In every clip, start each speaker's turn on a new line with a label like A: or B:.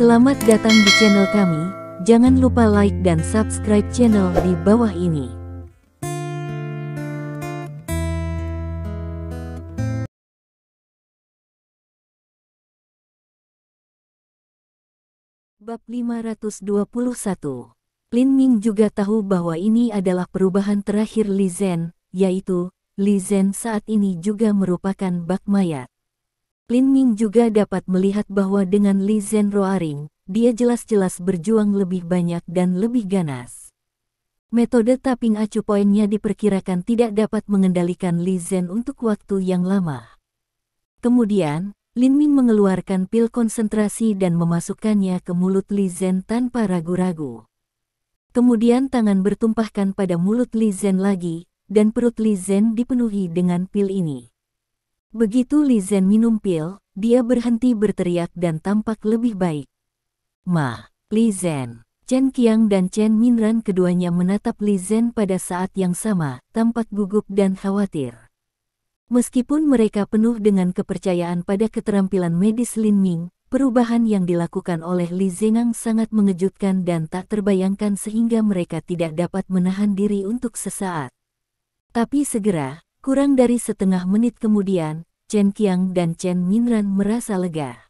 A: Selamat datang di channel kami, jangan lupa like dan subscribe channel di bawah ini. Bab 521. Lin Ming juga tahu bahwa ini adalah perubahan terakhir Li Zhen, yaitu, Li Zhen saat ini juga merupakan bak mayat. Lin Ming juga dapat melihat bahwa dengan Li Zhen roaring, dia jelas-jelas berjuang lebih banyak dan lebih ganas. Metode tapping acu poinnya diperkirakan tidak dapat mengendalikan Li Zhen untuk waktu yang lama. Kemudian, Lin Ming mengeluarkan pil konsentrasi dan memasukkannya ke mulut Li Zhen tanpa ragu-ragu. Kemudian tangan bertumpahkan pada mulut Li Zhen lagi, dan perut Li Zhen dipenuhi dengan pil ini. Begitu Li Zhen minum pil, dia berhenti berteriak dan tampak lebih baik. Li Zhen, Chen Qiang dan Chen Minran keduanya menatap Li Zhen pada saat yang sama, tampak gugup dan khawatir. Meskipun mereka penuh dengan kepercayaan pada keterampilan medis Lin Ming, perubahan yang dilakukan oleh Li Zhengang sangat mengejutkan dan tak terbayangkan sehingga mereka tidak dapat menahan diri untuk sesaat. Tapi segera, kurang dari setengah menit kemudian, Chen Qiang dan Chen Minran merasa lega.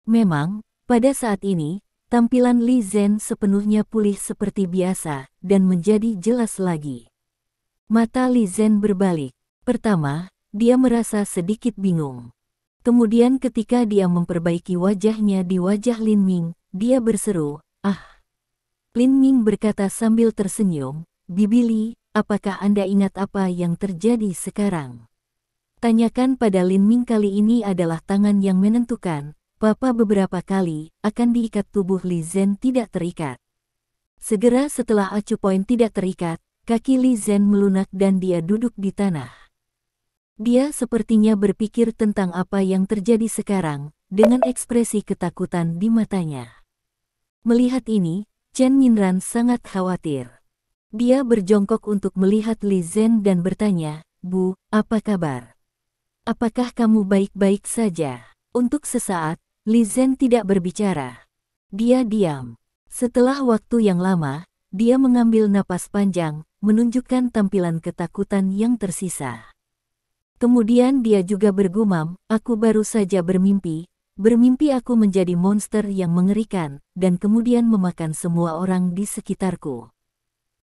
A: Memang, pada saat ini, tampilan Li Zhen sepenuhnya pulih seperti biasa dan menjadi jelas lagi. Mata Li Zhen berbalik. Pertama, dia merasa sedikit bingung. Kemudian ketika dia memperbaiki wajahnya di wajah Lin Ming, dia berseru, "Ah!" Lin Ming berkata sambil tersenyum, "Bibi Li, apakah Anda ingat apa yang terjadi sekarang?" Tanyakan pada Lin Ming kali ini adalah tangan yang menentukan. Papa beberapa kali akan diikat tubuh Li Zhen tidak terikat. Segera setelah acu poin tidak terikat, kaki Li Zhen melunak dan dia duduk di tanah. Dia sepertinya berpikir tentang apa yang terjadi sekarang, dengan ekspresi ketakutan di matanya. Melihat ini, Chen Minran sangat khawatir. Dia berjongkok untuk melihat Li Zhen dan bertanya, "Bu, apa kabar? Apakah kamu baik-baik saja?" Untuk sesaat, Li Zhen tidak berbicara. Dia diam. Setelah waktu yang lama, dia mengambil napas panjang, menunjukkan tampilan ketakutan yang tersisa. Kemudian dia juga bergumam, "Aku baru saja bermimpi aku menjadi monster yang mengerikan, dan kemudian memakan semua orang di sekitarku."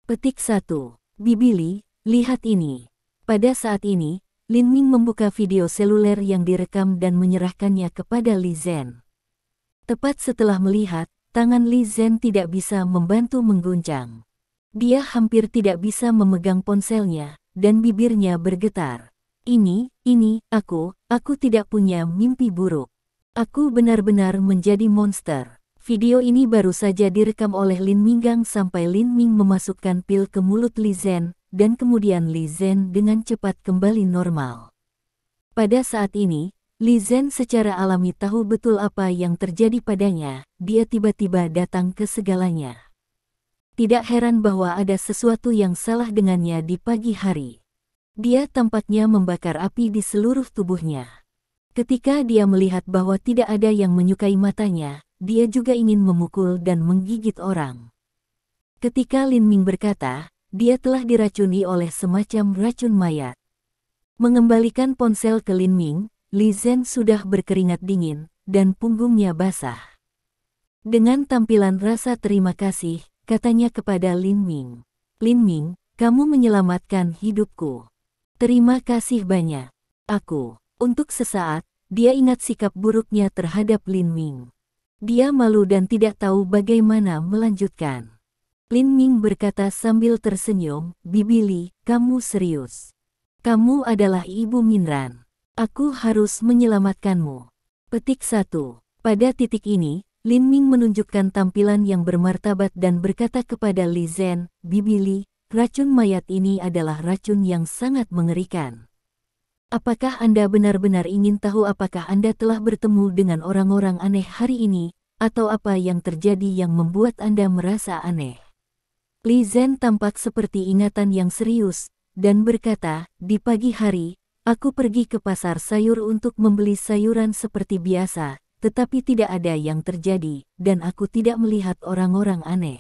A: Petik 1. Bibi Li, lihat ini. Pada saat ini, Lin Ming membuka video seluler yang direkam dan menyerahkannya kepada Li Zhen. Tepat setelah melihat, tangan Li Zhen tidak bisa membantu mengguncang. Dia hampir tidak bisa memegang ponselnya, dan bibirnya bergetar. Ini, aku tidak punya mimpi buruk. Aku benar-benar menjadi monster." Video ini baru saja direkam oleh Lin Minggang sampai Lin Ming memasukkan pil ke mulut Li Zhen, dan kemudian Li Zhen dengan cepat kembali normal. Pada saat ini, Li Zhen secara alami tahu betul apa yang terjadi padanya, dia tiba-tiba datang ke segalanya. Tidak heran bahwa ada sesuatu yang salah dengannya di pagi hari. Dia tampaknya membakar api di seluruh tubuhnya. Ketika dia melihat bahwa tidak ada yang menyukai matanya, dia juga ingin memukul dan menggigit orang. Ketika Lin Ming berkata, dia telah diracuni oleh semacam racun mayat. Mengembalikan ponsel ke Lin Ming, Li Zhen sudah berkeringat dingin, dan punggungnya basah. Dengan tampilan rasa terima kasih, katanya kepada Lin Ming, "Lin Ming, kamu menyelamatkan hidupku. Terima kasih banyak." Untuk sesaat, dia ingat sikap buruknya terhadap Lin Ming. Dia malu dan tidak tahu bagaimana melanjutkan. Lin Ming berkata sambil tersenyum, "Bibi Li, kamu serius. Kamu adalah Ibu Minran. Aku harus menyelamatkanmu." Petik 1. Pada titik ini, Lin Ming menunjukkan tampilan yang bermartabat dan berkata kepada Li Zhen, "Bibi Li, racun mayat ini adalah racun yang sangat mengerikan. Apakah Anda benar-benar ingin tahu apakah Anda telah bertemu dengan orang-orang aneh hari ini, atau apa yang terjadi yang membuat Anda merasa aneh?" Li Zhen tampak seperti ingatan yang serius, dan berkata, "Di pagi hari, aku pergi ke pasar sayur untuk membeli sayuran seperti biasa, tetapi tidak ada yang terjadi, dan aku tidak melihat orang-orang aneh.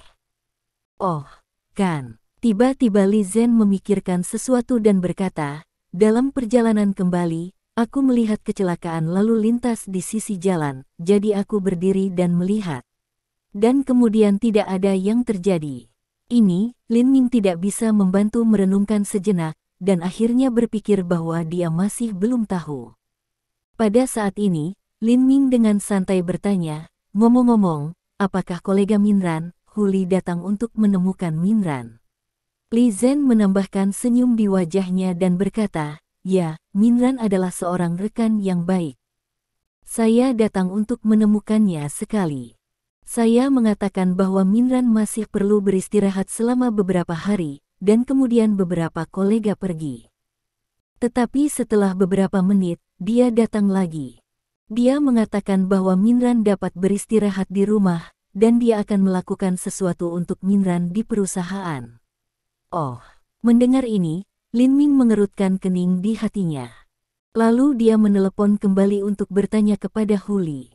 A: Oh, kan. Tiba-tiba Li Zhen memikirkan sesuatu dan berkata, dalam perjalanan kembali, aku melihat kecelakaan lalu lintas di sisi jalan, jadi aku berdiri dan melihat. Dan kemudian tidak ada yang terjadi. Ini, Lin Ming tidak bisa membantu merenungkan sejenak, dan akhirnya berpikir bahwa dia masih belum tahu. Pada saat ini, Lin Ming dengan santai bertanya, ngomong-ngomong, apakah kolega Minran, Huli datang untuk menemukan Minran? Li Zhen menambahkan senyum di wajahnya dan berkata, ya, Minran adalah seorang rekan yang baik. Saya datang untuk menemukannya sekali. Saya mengatakan bahwa Minran masih perlu beristirahat selama beberapa hari, dan kemudian beberapa kolega pergi. Tetapi setelah beberapa menit, dia datang lagi. Dia mengatakan bahwa Minran dapat beristirahat di rumah, dan dia akan melakukan sesuatu untuk Minran di perusahaan. Oh, mendengar ini, Lin Ming mengerutkan kening di hatinya. Lalu dia menelepon kembali untuk bertanya kepada Huli.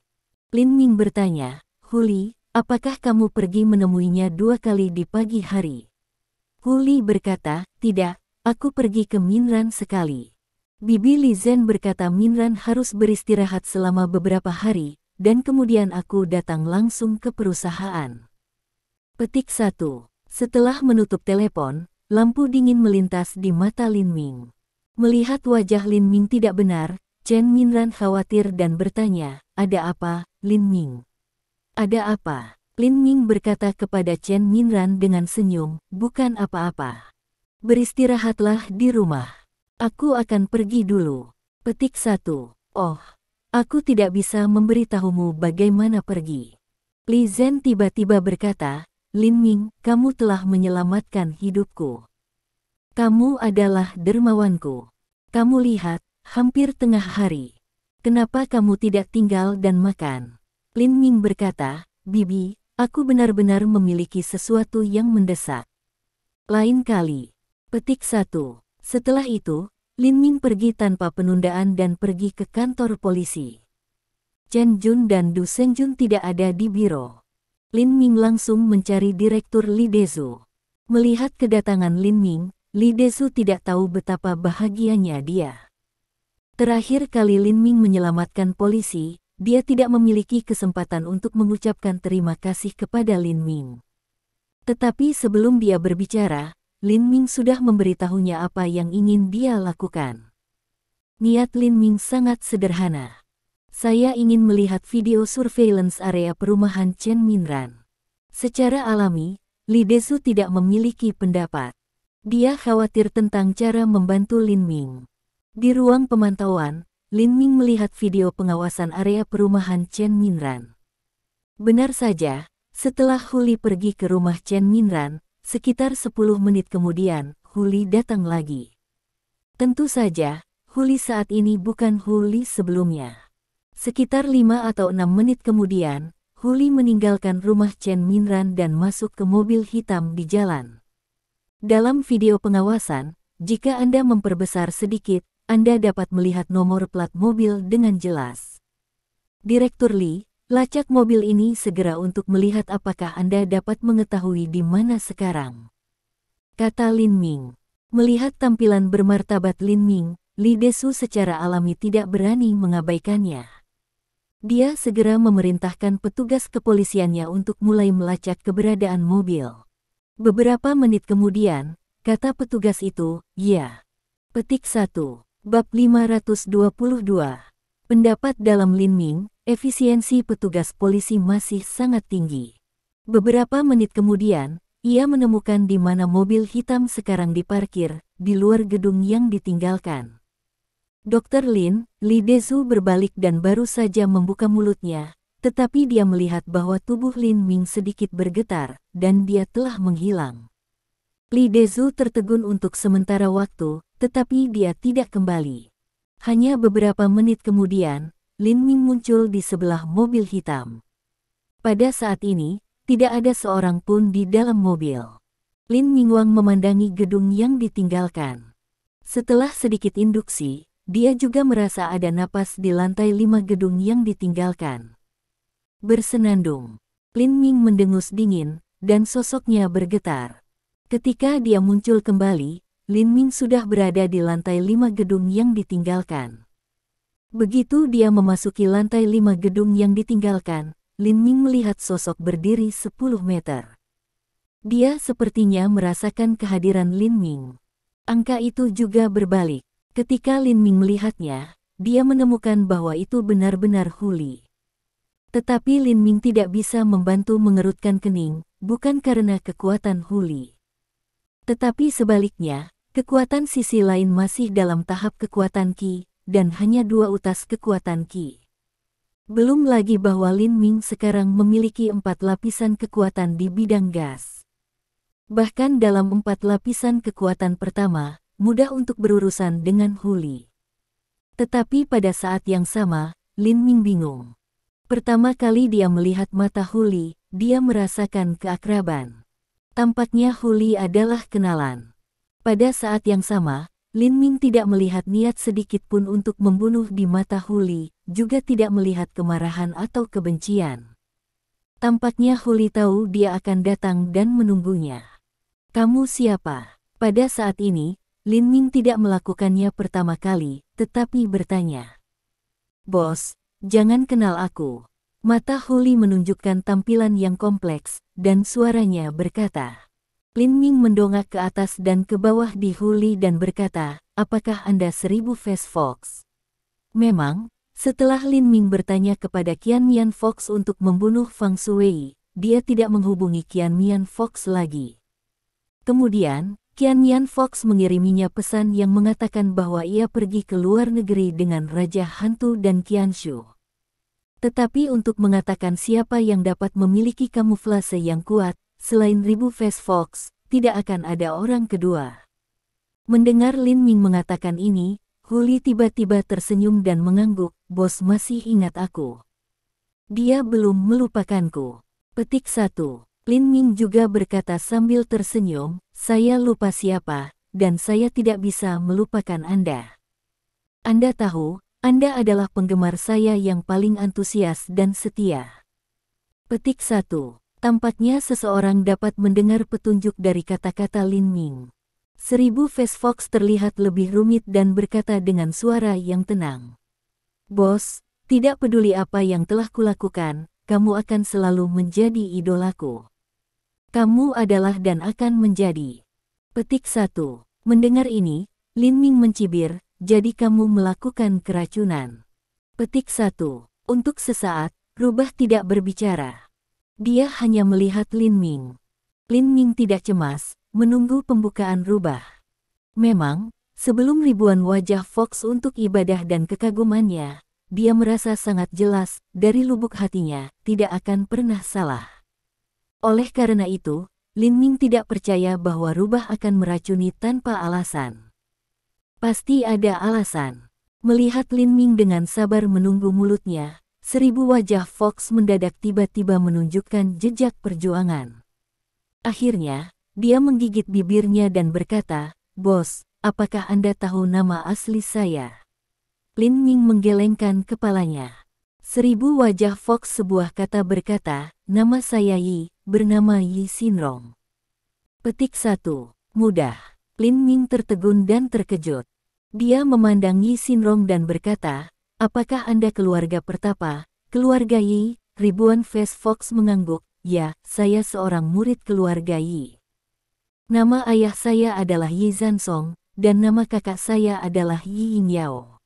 A: Lin Ming bertanya, Huli, apakah kamu pergi menemuinya 2 kali di pagi hari? Huli berkata, tidak, aku pergi ke Minran sekali. Bibi Li Zhen berkata Minran harus beristirahat selama beberapa hari, dan kemudian aku datang langsung ke perusahaan. Petik 1. Setelah menutup telepon, lampu dingin melintas di mata Lin Ming. Melihat wajah Lin Ming tidak benar, Chen Minran khawatir dan bertanya, ada apa, Lin Ming? Ada apa? Lin Ming berkata kepada Chen Minran dengan senyum, bukan apa-apa. Beristirahatlah di rumah. Aku akan pergi dulu. Petik 1. Oh, aku tidak bisa memberitahumu bagaimana pergi. Li Zhen tiba-tiba berkata, Lin Ming, kamu telah menyelamatkan hidupku. Kamu adalah dermawanku. Kamu lihat, hampir tengah hari. Kenapa kamu tidak tinggal dan makan? Lin Ming berkata, Bibi, aku benar-benar memiliki sesuatu yang mendesak. Lain kali. Petik 1. Setelah itu, Lin Ming pergi tanpa penundaan dan pergi ke kantor polisi. Chen Jun dan Du Senjun tidak ada di biro. Lin Ming langsung mencari Direktur Li Dezu. Melihat kedatangan Lin Ming, Li Dezu tidak tahu betapa bahagianya dia. Terakhir kali Lin Ming menyelamatkan polisi, dia tidak memiliki kesempatan untuk mengucapkan terima kasih kepada Lin Ming. Tetapi sebelum dia berbicara, Lin Ming sudah memberitahunya apa yang ingin dia lakukan. Niat Lin Ming sangat sederhana. Saya ingin melihat video surveillance area perumahan Chen Minran. Secara alami, Li Dezu tidak memiliki pendapat. Dia khawatir tentang cara membantu Lin Ming. Di ruang pemantauan, Lin Ming melihat video pengawasan area perumahan Chen Minran. Benar saja, setelah Huli pergi ke rumah Chen Minran, sekitar 10 menit kemudian, Huli datang lagi. Tentu saja, Huli saat ini bukan Huli sebelumnya. Sekitar 5 atau 6 menit kemudian, Huli meninggalkan rumah Chen Minran dan masuk ke mobil hitam di jalan. Dalam video pengawasan, jika Anda memperbesar sedikit, Anda dapat melihat nomor plat mobil dengan jelas. Direktur Li, lacak mobil ini segera untuk melihat apakah Anda dapat mengetahui di mana sekarang. Kata Lin Ming. Melihat tampilan bermartabat Lin Ming, Li Dezu secara alami tidak berani mengabaikannya. Dia segera memerintahkan petugas kepolisiannya untuk mulai melacak keberadaan mobil. Beberapa menit kemudian, kata petugas itu, ya. Petik 1. Bab 522. Pendapat dalam Lin Ming, efisiensi petugas polisi masih sangat tinggi. Beberapa menit kemudian, ia menemukan di mana mobil hitam sekarang diparkir, di luar gedung yang ditinggalkan. Dr. Lin, Li Dezu berbalik dan baru saja membuka mulutnya, tetapi dia melihat bahwa tubuh Lin Ming sedikit bergetar, dan dia telah menghilang. Li Dezu tertegun untuk sementara waktu, tetapi dia tidak kembali. Hanya beberapa menit kemudian, Lin Ming muncul di sebelah mobil hitam. Pada saat ini, tidak ada seorang pun di dalam mobil. Lin Mingwang memandangi gedung yang ditinggalkan. Setelah sedikit induksi, dia juga merasa ada napas di lantai 5 gedung yang ditinggalkan. bersenandung. Lin Ming mendengus dingin, dan sosoknya bergetar. Ketika dia muncul kembali, Lin Ming sudah berada di lantai 5 gedung yang ditinggalkan. Begitu dia memasuki lantai 5 gedung yang ditinggalkan, Lin Ming melihat sosok berdiri 10 meter. Dia sepertinya merasakan kehadiran Lin Ming. Angka itu juga berbalik. Ketika Lin Ming melihatnya, dia menemukan bahwa itu benar-benar Hu Li. Tetapi Lin Ming tidak bisa membantu mengerutkan kening, bukan karena kekuatan Hu Li. Tetapi sebaliknya, kekuatan sisi lain masih dalam tahap kekuatan Qi, dan hanya 2 utas kekuatan Qi. Belum lagi bahwa Lin Ming sekarang memiliki 4 lapisan kekuatan di bidang gas. Bahkan dalam 4 lapisan kekuatan pertama, mudah untuk berurusan dengan Hu Li. Tetapi pada saat yang sama, Lin Ming bingung. Pertama kali dia melihat mata Hu Li, dia merasakan keakraban. Tampaknya Hu Li adalah kenalan. Pada saat yang sama, Lin Ming tidak melihat niat sedikit pun untuk membunuh di mata Hu Li, juga tidak melihat kemarahan atau kebencian. Tampaknya Hu Li tahu dia akan datang dan menunggunya. Kamu siapa? Pada saat ini, Lin Ming tidak melakukannya pertama kali, tetapi bertanya. Bos, jangan kenal aku. Mata Hu Li menunjukkan tampilan yang kompleks, dan suaranya berkata. Lin Ming mendongak ke atas dan ke bawah di Hu Li dan berkata, apakah Anda 1000 Face Fox? Memang, setelah Lin Ming bertanya kepada Qian Mian Fox untuk membunuh Fang Shui, dia tidak menghubungi Qian Mian Fox lagi. Kemudian, Qian Mian Fox mengiriminya pesan yang mengatakan bahwa ia pergi ke luar negeri dengan Raja Hantu dan Qianshu. Tetapi untuk mengatakan siapa yang dapat memiliki kamuflase yang kuat, selain 1000 Face Fox, tidak akan ada orang kedua. Mendengar Lin Ming mengatakan ini, Hu Li tiba-tiba tersenyum dan mengangguk, bos masih ingat aku. Dia belum melupakanku. Petik 1. Lin Ming juga berkata sambil tersenyum, saya lupa siapa, dan saya tidak bisa melupakan Anda. Anda tahu, Anda adalah penggemar saya yang paling antusias dan setia. Petik 1. Tampaknya seseorang dapat mendengar petunjuk dari kata-kata Lin Ming. 1000 Face Fox terlihat lebih rumit dan berkata dengan suara yang tenang. Bos, tidak peduli apa yang telah kulakukan, kamu akan selalu menjadi idolaku. Kamu adalah dan akan menjadi. Petik 1. Mendengar ini, Lin Ming mencibir, jadi kamu melakukan keracunan. Petik 1. Untuk sesaat, rubah tidak berbicara. Dia hanya melihat Lin Ming. Lin Ming tidak cemas, menunggu pembukaan rubah. Memang, sebelum ribuan wajah Fox untuk ibadah dan kekagumannya, dia merasa sangat jelas, dari lubuk hatinya, tidak akan pernah salah. Oleh karena itu, Lin Ming tidak percaya bahwa rubah akan meracuni tanpa alasan. Pasti ada alasan. Melihat Lin Ming dengan sabar menunggu mulutnya, 1000 wajah Fox mendadak tiba-tiba menunjukkan jejak perjuangan. Akhirnya, dia menggigit bibirnya dan berkata, bos, apakah Anda tahu nama asli saya? Lin Ming menggelengkan kepalanya. 1000 wajah Fox sebuah kata berkata, nama saya Yi, bernama Yi Xinrong. Petik 1. Mudah. Lin Ming tertegun dan terkejut. Dia memandang Yi Xinrong dan berkata, apakah Anda keluarga pertapa, keluarga Yi? Ribuan Face Fox mengangguk, ya, saya seorang murid keluarga Yi. Nama ayah saya adalah Yi Zansong, dan nama kakak saya adalah Yi Yingyao.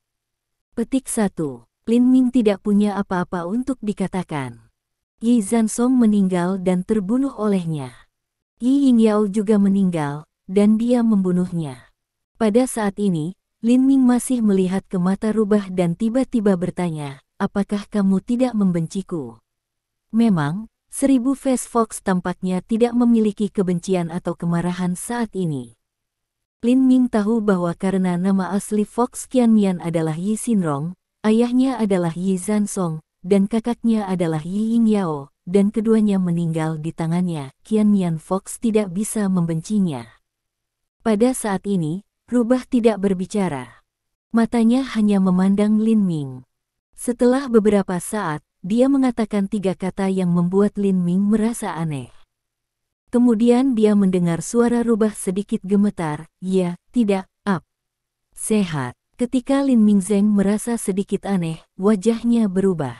A: Petik 1. Lin Ming tidak punya apa-apa untuk dikatakan. Yi Zansong meninggal dan terbunuh olehnya. Yi Yingyao juga meninggal, dan dia membunuhnya. Pada saat ini, Lin Ming masih melihat ke mata rubah dan tiba-tiba bertanya, apakah kamu tidak membenciku? Memang, 1000 Face Fox tampaknya tidak memiliki kebencian atau kemarahan saat ini. Lin Ming tahu bahwa karena nama asli Fox Qianmian adalah Yi Xinrong, ayahnya adalah Yi Zansong, dan kakaknya adalah Yi Yingyao, dan keduanya meninggal di tangannya, Qianmian Fox tidak bisa membencinya. Pada saat ini, rubah tidak berbicara. Matanya hanya memandang Lin Ming. Setelah beberapa saat, dia mengatakan 3 kata yang membuat Lin Ming merasa aneh. Kemudian dia mendengar suara rubah sedikit gemetar, ya, tidak, sehat. Ketika Lin Mingzeng merasa sedikit aneh, wajahnya berubah.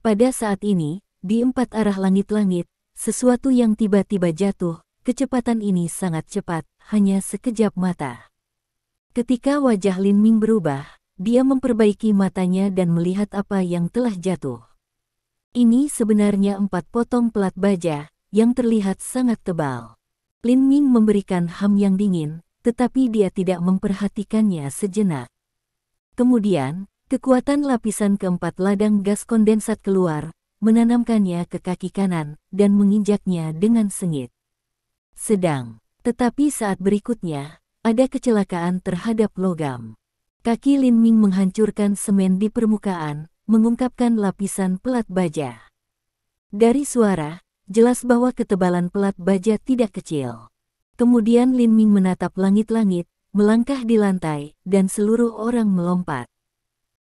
A: Pada saat ini, di 4 arah langit-langit, sesuatu yang tiba-tiba jatuh, kecepatan ini sangat cepat, hanya sekejap mata. Ketika wajah Lin Ming berubah, dia memperbaiki matanya dan melihat apa yang telah jatuh. Ini sebenarnya 4 potong pelat baja, yang terlihat sangat tebal. Lin Ming memberikan ham yang dingin, tetapi dia tidak memperhatikannya sejenak. Kemudian, kekuatan lapisan keempat ladang gas kondensat keluar, menanamkannya ke kaki kanan, dan menginjaknya dengan sengit. Tetapi saat berikutnya, ada kecelakaan terhadap logam. Kaki Lin Ming menghancurkan semen di permukaan, mengungkapkan lapisan pelat baja. Dari suara, jelas bahwa ketebalan pelat baja tidak kecil. Kemudian Lin Ming menatap langit-langit, melangkah di lantai, dan seluruh orang melompat.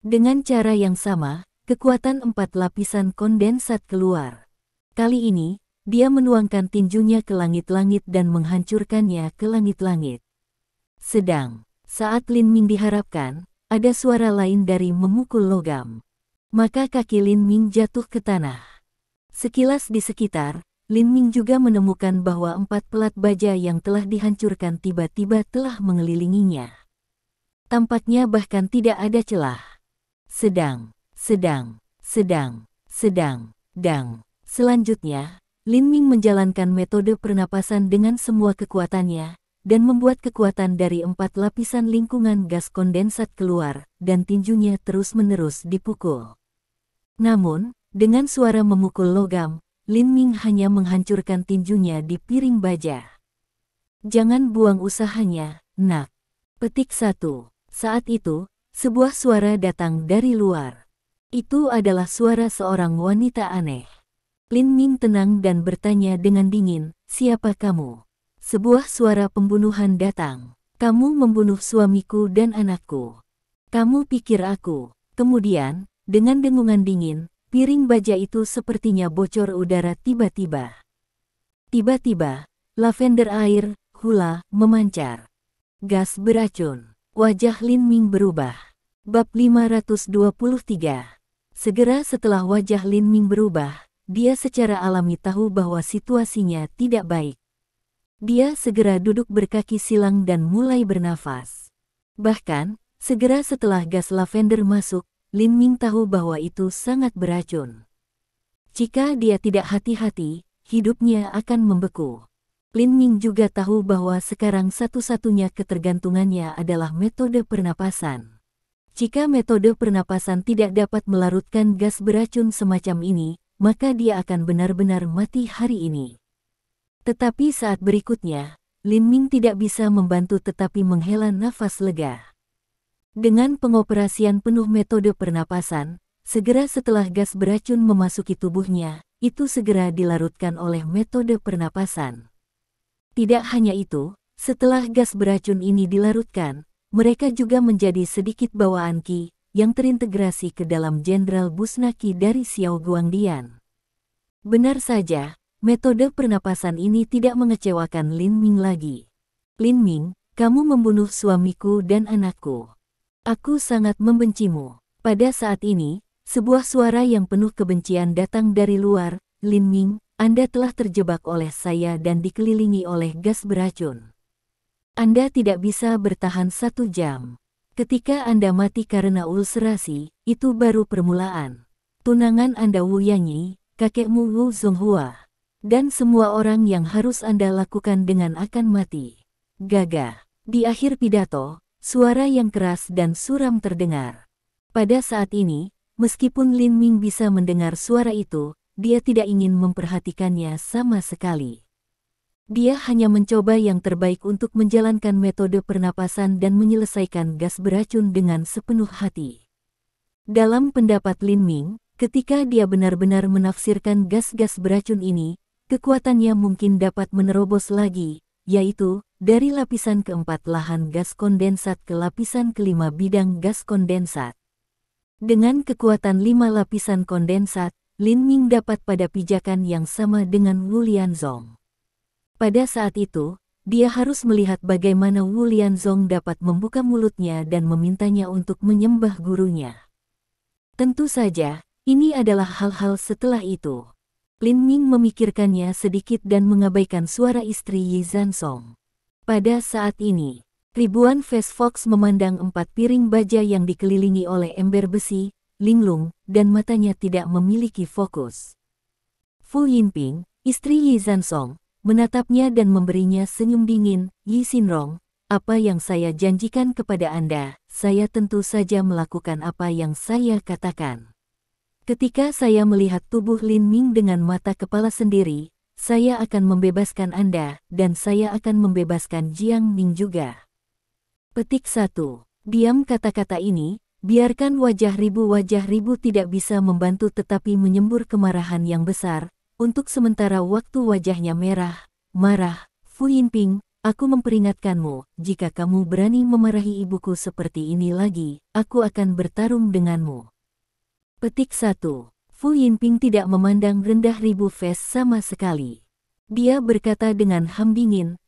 A: Dengan cara yang sama, kekuatan 4 lapisan kondensat keluar. Kali ini, dia menuangkan tinjunya ke langit-langit dan menghancurkannya ke langit-langit. Saat Lin Ming diharapkan, ada suara lain dari memukul logam. Maka kaki Lin Ming jatuh ke tanah. Sekilas di sekitar, Lin Ming juga menemukan bahwa 4 pelat baja yang telah dihancurkan tiba-tiba telah mengelilinginya. Tampaknya bahkan tidak ada celah. Selanjutnya, Lin Ming menjalankan metode pernapasan dengan semua kekuatannya, dan membuat kekuatan dari 4 lapisan lingkungan gas kondensat keluar, dan tinjunya terus-menerus dipukul. Namun, dengan suara memukul logam, Lin Ming hanya menghancurkan tinjunya di piring baja. Jangan buang usahanya, nak. Petik 1. Saat itu, sebuah suara datang dari luar. Itu adalah suara seorang wanita aneh. Lin Ming tenang dan bertanya dengan dingin, siapa kamu? Sebuah suara pembunuhan datang. Kamu membunuh suamiku dan anakku. Kamu pikir aku? Kemudian, dengan dengungan dingin, piring baja itu sepertinya bocor udara tiba-tiba. Tiba-tiba, lavender air, hula, memancar. Gas beracun. Wajah Lin Ming berubah. Bab 523. Segera setelah wajah Lin Ming berubah, dia secara alami tahu bahwa situasinya tidak baik. Dia segera duduk berkaki silang dan mulai bernafas. Bahkan, segera setelah gas lavender masuk, Lin Ming tahu bahwa itu sangat beracun. Jika dia tidak hati-hati, hidupnya akan membeku. Lin Ming juga tahu bahwa sekarang satu-satunya ketergantungannya adalah metode pernapasan. Jika metode pernapasan tidak dapat melarutkan gas beracun semacam ini, maka dia akan benar-benar mati hari ini. Tetapi saat berikutnya, Lin Ming tidak bisa membantu tetapi menghela nafas lega. Dengan pengoperasian penuh metode pernapasan, segera setelah gas beracun memasuki tubuhnya, itu segera dilarutkan oleh metode pernapasan. Tidak hanya itu, setelah gas beracun ini dilarutkan, mereka juga menjadi sedikit bawaan Qi, yang terintegrasi ke dalam Jenderal Busnaki dari Xiao Guangdian. Benar saja, metode pernapasan ini tidak mengecewakan Lin Ming lagi. Lin Ming, kamu membunuh suamiku dan anakku. Aku sangat membencimu. Pada saat ini, sebuah suara yang penuh kebencian datang dari luar. Lin Ming, Anda telah terjebak oleh saya dan dikelilingi oleh gas beracun. Anda tidak bisa bertahan 1 jam. Ketika Anda mati karena ulcerasi, itu baru permulaan. Tunangan Anda Wu Yanyi, kakekmu Wu Zonghua, dan semua orang yang harus Anda lakukan dengan akan mati. Gagah. Di akhir pidato, suara yang keras dan suram terdengar. Pada saat ini, meskipun Lin Ming bisa mendengar suara itu, dia tidak ingin memperhatikannya sama sekali. Dia hanya mencoba yang terbaik untuk menjalankan metode pernapasan dan menyelesaikan gas beracun dengan sepenuh hati. Dalam pendapat Lin Ming, ketika dia benar-benar menafsirkan gas-gas beracun ini, kekuatannya mungkin dapat menerobos lagi, yaitu dari lapisan keempat lahan gas kondensat ke lapisan kelima bidang gas kondensat. Dengan kekuatan 5 lapisan kondensat, Lin Ming dapat pada pijakan yang sama dengan Wu Lianzong. Pada saat itu, dia harus melihat bagaimana Wu Lianzong dapat membuka mulutnya dan memintanya untuk menyembah gurunya. Tentu saja, ini adalah hal-hal setelah itu. Lin Ming memikirkannya sedikit dan mengabaikan suara istri Yi Zansong. Pada saat ini, ribuan Fast Fox memandang 4 piring baja yang dikelilingi oleh ember besi, linglung, dan matanya tidak memiliki fokus. Fu Yinping, istri Yi Zansong, menatapnya dan memberinya senyum dingin. Yi Xinrong, apa yang saya janjikan kepada Anda, saya tentu saja melakukan apa yang saya katakan. Ketika saya melihat tubuh Lin Ming dengan mata kepala sendiri, saya akan membebaskan Anda, dan saya akan membebaskan Jiang Ning juga. Petik 1. Diam kata-kata ini, biarkan wajah ribu tidak bisa membantu tetapi menyembur kemarahan yang besar. Untuk sementara waktu wajahnya merah, marah. Fu Yinping, aku memperingatkanmu, jika kamu berani memarahi ibuku seperti ini lagi, aku akan bertarung denganmu. Petik 1. Fu Yinping tidak memandang rendah ribu Fes sama sekali. Dia berkata dengan dingin,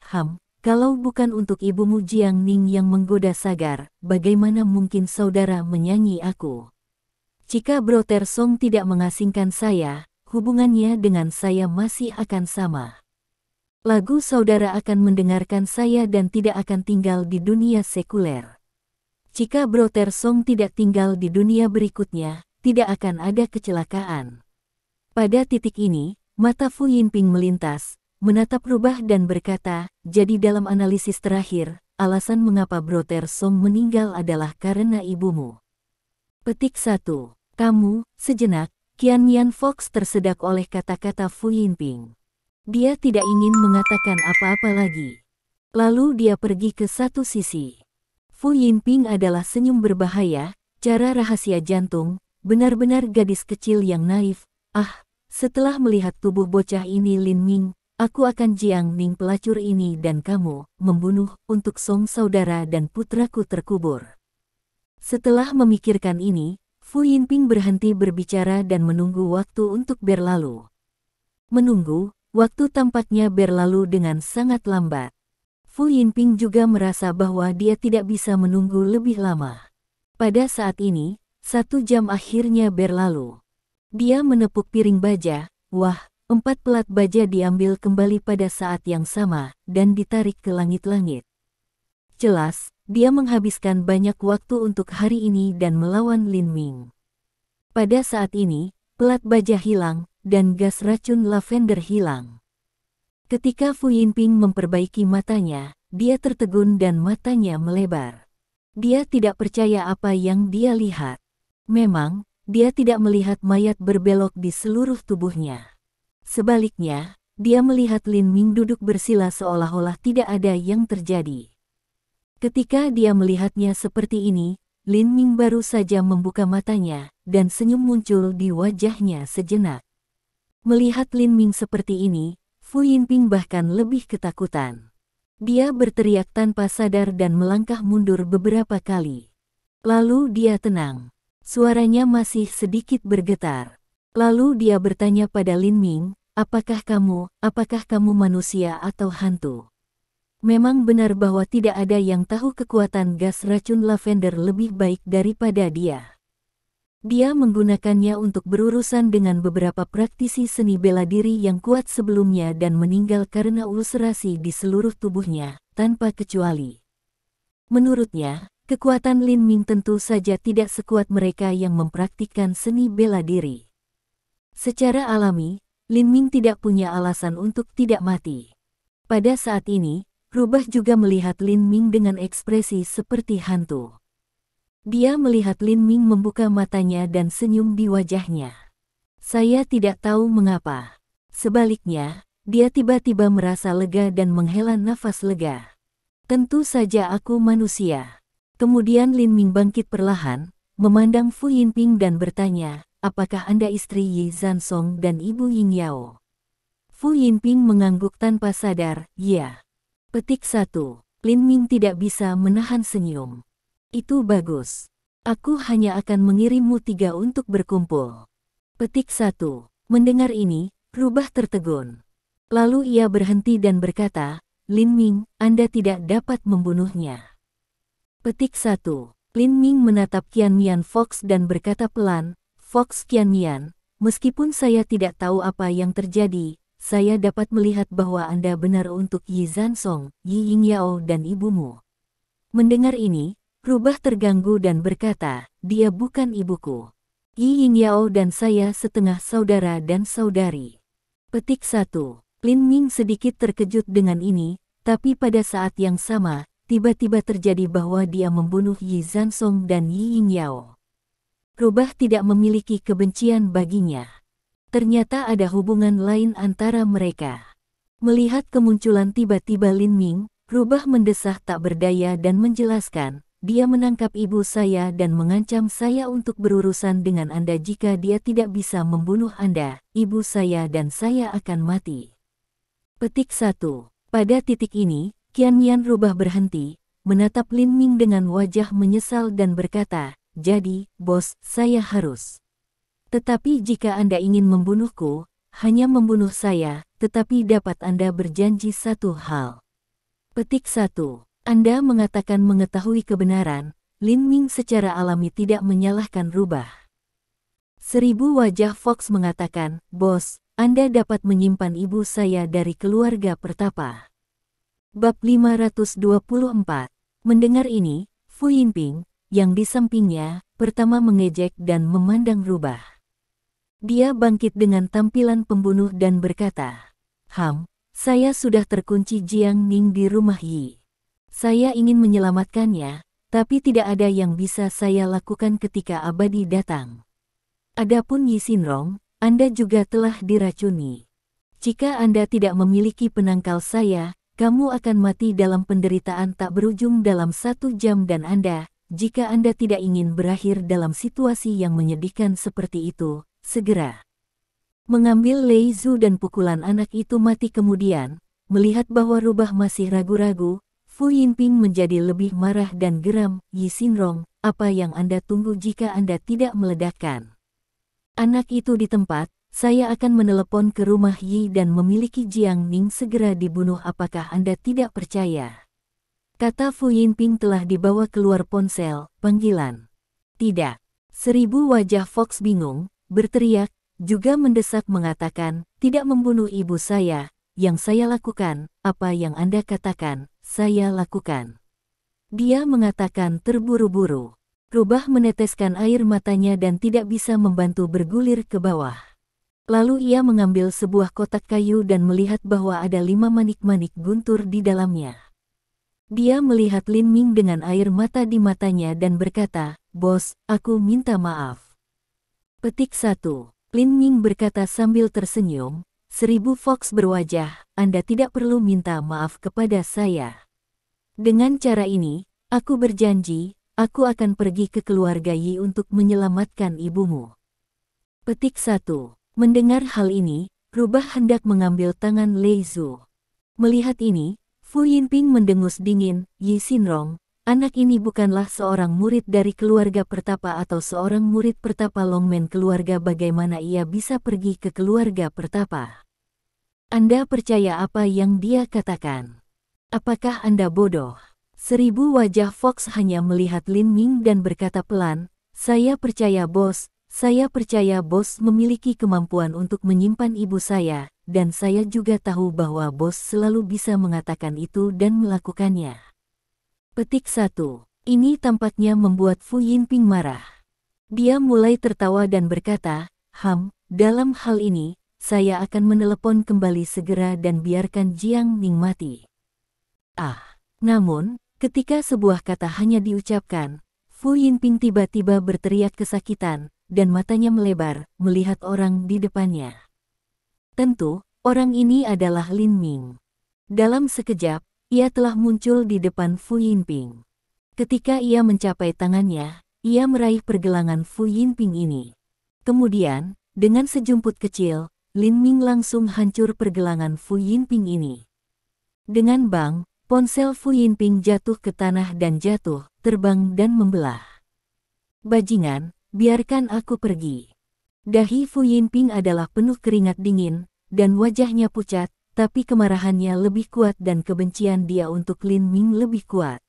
A: kalau bukan untuk ibumu Jiang Ning yang menggoda Sagar, bagaimana mungkin saudara menyanyi aku? Jika Brother Song tidak mengasingkan saya, hubungannya dengan saya masih akan sama. Lagu saudara akan mendengarkan saya dan tidak akan tinggal di dunia sekuler. Jika Brother Song tidak tinggal di dunia berikutnya, tidak akan ada kecelakaan. Pada titik ini, mata Fu Yinping melintas, menatap rubah dan berkata, jadi dalam analisis terakhir, alasan mengapa Brother Song meninggal adalah karena ibumu. Petik 1. Kamu, sejenak, Qianyan Fox tersedak oleh kata-kata Fu Yinping. Dia tidak ingin mengatakan apa-apa lagi. Lalu dia pergi ke satu sisi. Fu Yinping adalah senyum berbahaya, cara rahasia jantung, benar-benar gadis kecil yang naif. Setelah melihat tubuh bocah ini Lin Ming, aku akan Jiang Ning pelacur ini dan kamu, membunuh, untuk Song saudara dan putraku terkubur. Setelah memikirkan ini, Fu Yinping berhenti berbicara dan menunggu waktu untuk berlalu. Menunggu, waktu tampaknya berlalu dengan sangat lambat. Fu Yinping juga merasa bahwa dia tidak bisa menunggu lebih lama. Pada saat ini, 1 jam akhirnya berlalu. Dia menepuk piring baja, 4 pelat baja diambil kembali pada saat yang sama, dan ditarik ke langit-langit. Jelas, dia menghabiskan banyak waktu untuk hari ini dan melawan Lin Ming. Pada saat ini, pelat baja hilang, dan gas racun lavender hilang. Ketika Fu Yinping memperbaiki matanya, dia tertegun dan matanya melebar. Dia tidak percaya apa yang dia lihat. Memang, dia tidak melihat mayat berbelok di seluruh tubuhnya. Sebaliknya, dia melihat Lin Ming duduk bersila seolah-olah tidak ada yang terjadi. Ketika dia melihatnya seperti ini, Lin Ming baru saja membuka matanya, dan senyum muncul di wajahnya sejenak. Melihat Lin Ming seperti ini, Fu Yinping bahkan lebih ketakutan. Dia berteriak tanpa sadar dan melangkah mundur beberapa kali. Lalu dia tenang. Suaranya masih sedikit bergetar. Lalu dia bertanya pada Lin Ming, apakah kamu manusia atau hantu? Memang benar bahwa tidak ada yang tahu kekuatan gas racun lavender lebih baik daripada dia. Dia menggunakannya untuk berurusan dengan beberapa praktisi seni bela diri yang kuat sebelumnya dan meninggal karena ulcerasi di seluruh tubuhnya, tanpa kecuali. Menurutnya, kekuatan Lin Ming tentu saja tidak sekuat mereka yang mempraktikkan seni bela diri. Secara alami, Lin Ming tidak punya alasan untuk tidak mati. Pada saat ini, Rubah juga melihat Lin Ming dengan ekspresi seperti hantu. Dia melihat Lin Ming membuka matanya dan senyum di wajahnya. Saya tidak tahu mengapa. Sebaliknya, dia tiba-tiba merasa lega dan menghela nafas lega. Tentu saja aku manusia. Kemudian Lin Ming bangkit perlahan, memandang Fu Yinping dan bertanya, apakah Anda istri Yi Zansong dan Ibu Ying Yao? Fu Yinping mengangguk tanpa sadar, ya. Petik 1. Lin Ming tidak bisa menahan senyum. Itu bagus. Aku hanya akan mengirimmu 3 untuk berkumpul. Petik 1. Mendengar ini, rubah tertegun. Lalu ia berhenti dan berkata, Lin Ming, Anda tidak dapat membunuhnya. Petik 1. Lin Ming menatap Qianmian Fox dan berkata pelan, Fox Qianmian, meskipun saya tidak tahu apa yang terjadi, saya dapat melihat bahwa Anda benar untuk Yi Zansong, Yi Yingyao dan ibumu. Mendengar ini, rubah terganggu dan berkata, dia bukan ibuku. Yi Yingyao dan saya setengah saudara dan saudari. Petik 1. Lin Ming sedikit terkejut dengan ini, tapi pada saat yang sama, tiba-tiba terjadi bahwa dia membunuh Yi Zansong dan Yi Yingyao. Rubah tidak memiliki kebencian baginya. Ternyata ada hubungan lain antara mereka. Melihat kemunculan tiba-tiba Lin Ming, rubah mendesah tak berdaya dan menjelaskan, dia menangkap ibu saya dan mengancam saya untuk berurusan dengan Anda jika dia tidak bisa membunuh Anda, ibu saya dan saya akan mati. Petik 1. Pada titik ini, Qianmian rubah berhenti, menatap Lin Ming dengan wajah menyesal dan berkata, jadi, bos, saya harus. Tetapi jika Anda ingin membunuhku, hanya membunuh saya, tetapi dapat Anda berjanji satu hal. Petik 1. Anda mengatakan mengetahui kebenaran, Lin Ming secara alami tidak menyalahkan rubah. 1000 wajah Fox mengatakan, bos, Anda dapat menyimpan ibu saya dari keluarga pertapa. Bab 524. Mendengar ini, Fu Yinping, yang di sampingnya, pertama mengejek dan memandang rubah. Dia bangkit dengan tampilan pembunuh dan berkata, saya sudah terkunci Jiang Ning di rumah Yi. Saya ingin menyelamatkannya, tapi tidak ada yang bisa saya lakukan ketika Abadi datang. Adapun Yi Xinrong, Anda juga telah diracuni. Jika Anda tidak memiliki penangkal saya, kamu akan mati dalam penderitaan tak berujung dalam 1 jam dan Anda, jika Anda tidak ingin berakhir dalam situasi yang menyedihkan seperti itu, segera mengambil Lei Zhu dan pukulan anak itu mati. Kemudian, melihat bahwa rubah masih ragu-ragu, Fu Yinping menjadi lebih marah dan geram, Yi Xinrong, apa yang Anda tunggu jika Anda tidak meledakkan anak itu di tempat? Saya akan menelepon ke rumah Yi dan memiliki Jiang Ning segera dibunuh. Apakah Anda tidak percaya? Kata Fu Yinping telah dibawa keluar ponsel panggilan. Tidak. 1000 wajah Fox bingung, berteriak, juga mendesak mengatakan, tidak membunuh ibu saya, yang saya lakukan, apa yang Anda katakan, saya lakukan. Dia mengatakan terburu-buru. Rubah meneteskan air matanya dan tidak bisa membantu bergulir ke bawah. Lalu ia mengambil sebuah kotak kayu dan melihat bahwa ada 5 manik-manik guntur di dalamnya. Dia melihat Lin Ming dengan air mata di matanya dan berkata, bos, aku minta maaf. Petik 1. Lin Ming berkata sambil tersenyum, 1000 Fox berwajah, Anda tidak perlu minta maaf kepada saya. Dengan cara ini, aku berjanji, aku akan pergi ke keluarga Yi untuk menyelamatkan ibumu. Petik 1. Mendengar hal ini, rubah hendak mengambil tangan Lei Zhu. Melihat ini, Fu Yinping mendengus dingin, Yi Xinrong, anak ini bukanlah seorang murid dari keluarga pertapa atau seorang murid pertapa Longmen keluarga. Bagaimana ia bisa pergi ke keluarga pertapa? Anda percaya apa yang dia katakan? Apakah Anda bodoh? 1000 wajah Fox hanya melihat Lin Ming dan berkata pelan, saya percaya bos memiliki kemampuan untuk menyimpan ibu saya, dan saya juga tahu bahwa bos selalu bisa mengatakan itu dan melakukannya. Petik 1. Ini tampaknya membuat Fu Yinping marah. Dia mulai tertawa dan berkata, dalam hal ini, saya akan menelepon kembali segera dan biarkan Jiang Ning mati. Namun, ketika sebuah kata hanya diucapkan, Fu Yinping tiba-tiba berteriak kesakitan, dan matanya melebar, melihat orang di depannya. Tentu, orang ini adalah Lin Ming. Dalam sekejap, ia telah muncul di depan Fu Yinping. Ketika ia mencapai tangannya, ia meraih pergelangan Fu Yinping ini. Kemudian, dengan sejumput kecil, Lin Ming langsung hancur pergelangan Fu Yinping ini. Dengan bang, ponsel Fu Yinping jatuh ke tanah dan jatuh, terbang dan membelah. Bajingan, biarkan aku pergi. Dahi Fu Yinping adalah penuh keringat dingin, dan wajahnya pucat, tapi kemarahannya lebih kuat dan kebencian dia untuk Lin Ming lebih kuat.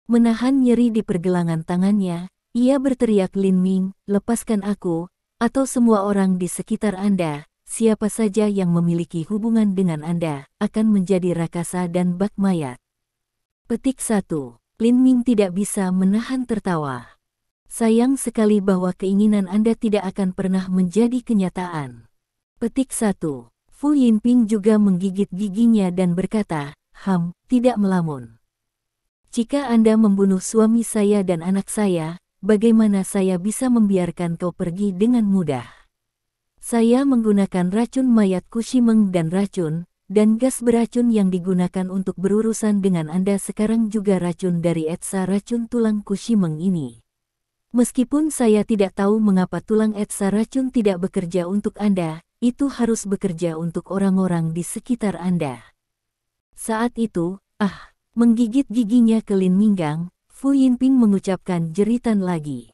A: Menahan nyeri di pergelangan tangannya, ia berteriak, "Lin Ming, lepaskan aku, atau semua orang di sekitar Anda, siapa saja yang memiliki hubungan dengan Anda, akan menjadi rakasa dan bak mayat." Petik 1. Lin Ming tidak bisa menahan tertawa. Sayang sekali bahwa keinginan Anda tidak akan pernah menjadi kenyataan. Petik 1. Fu Yinping juga menggigit giginya dan berkata, tidak melamun. Jika Anda membunuh suami saya dan anak saya, bagaimana saya bisa membiarkan kau pergi dengan mudah? Saya menggunakan racun mayat Kushimeng dan gas beracun yang digunakan untuk berurusan dengan Anda sekarang juga racun dari etsa racun tulang Kushimeng ini. Meskipun saya tidak tahu mengapa tulang etsa racun tidak bekerja untuk Anda, itu harus bekerja untuk orang-orang di sekitar Anda. Saat itu, menggigit giginya ke Lin Minggang, Fu Yinping mengucapkan jeritan lagi.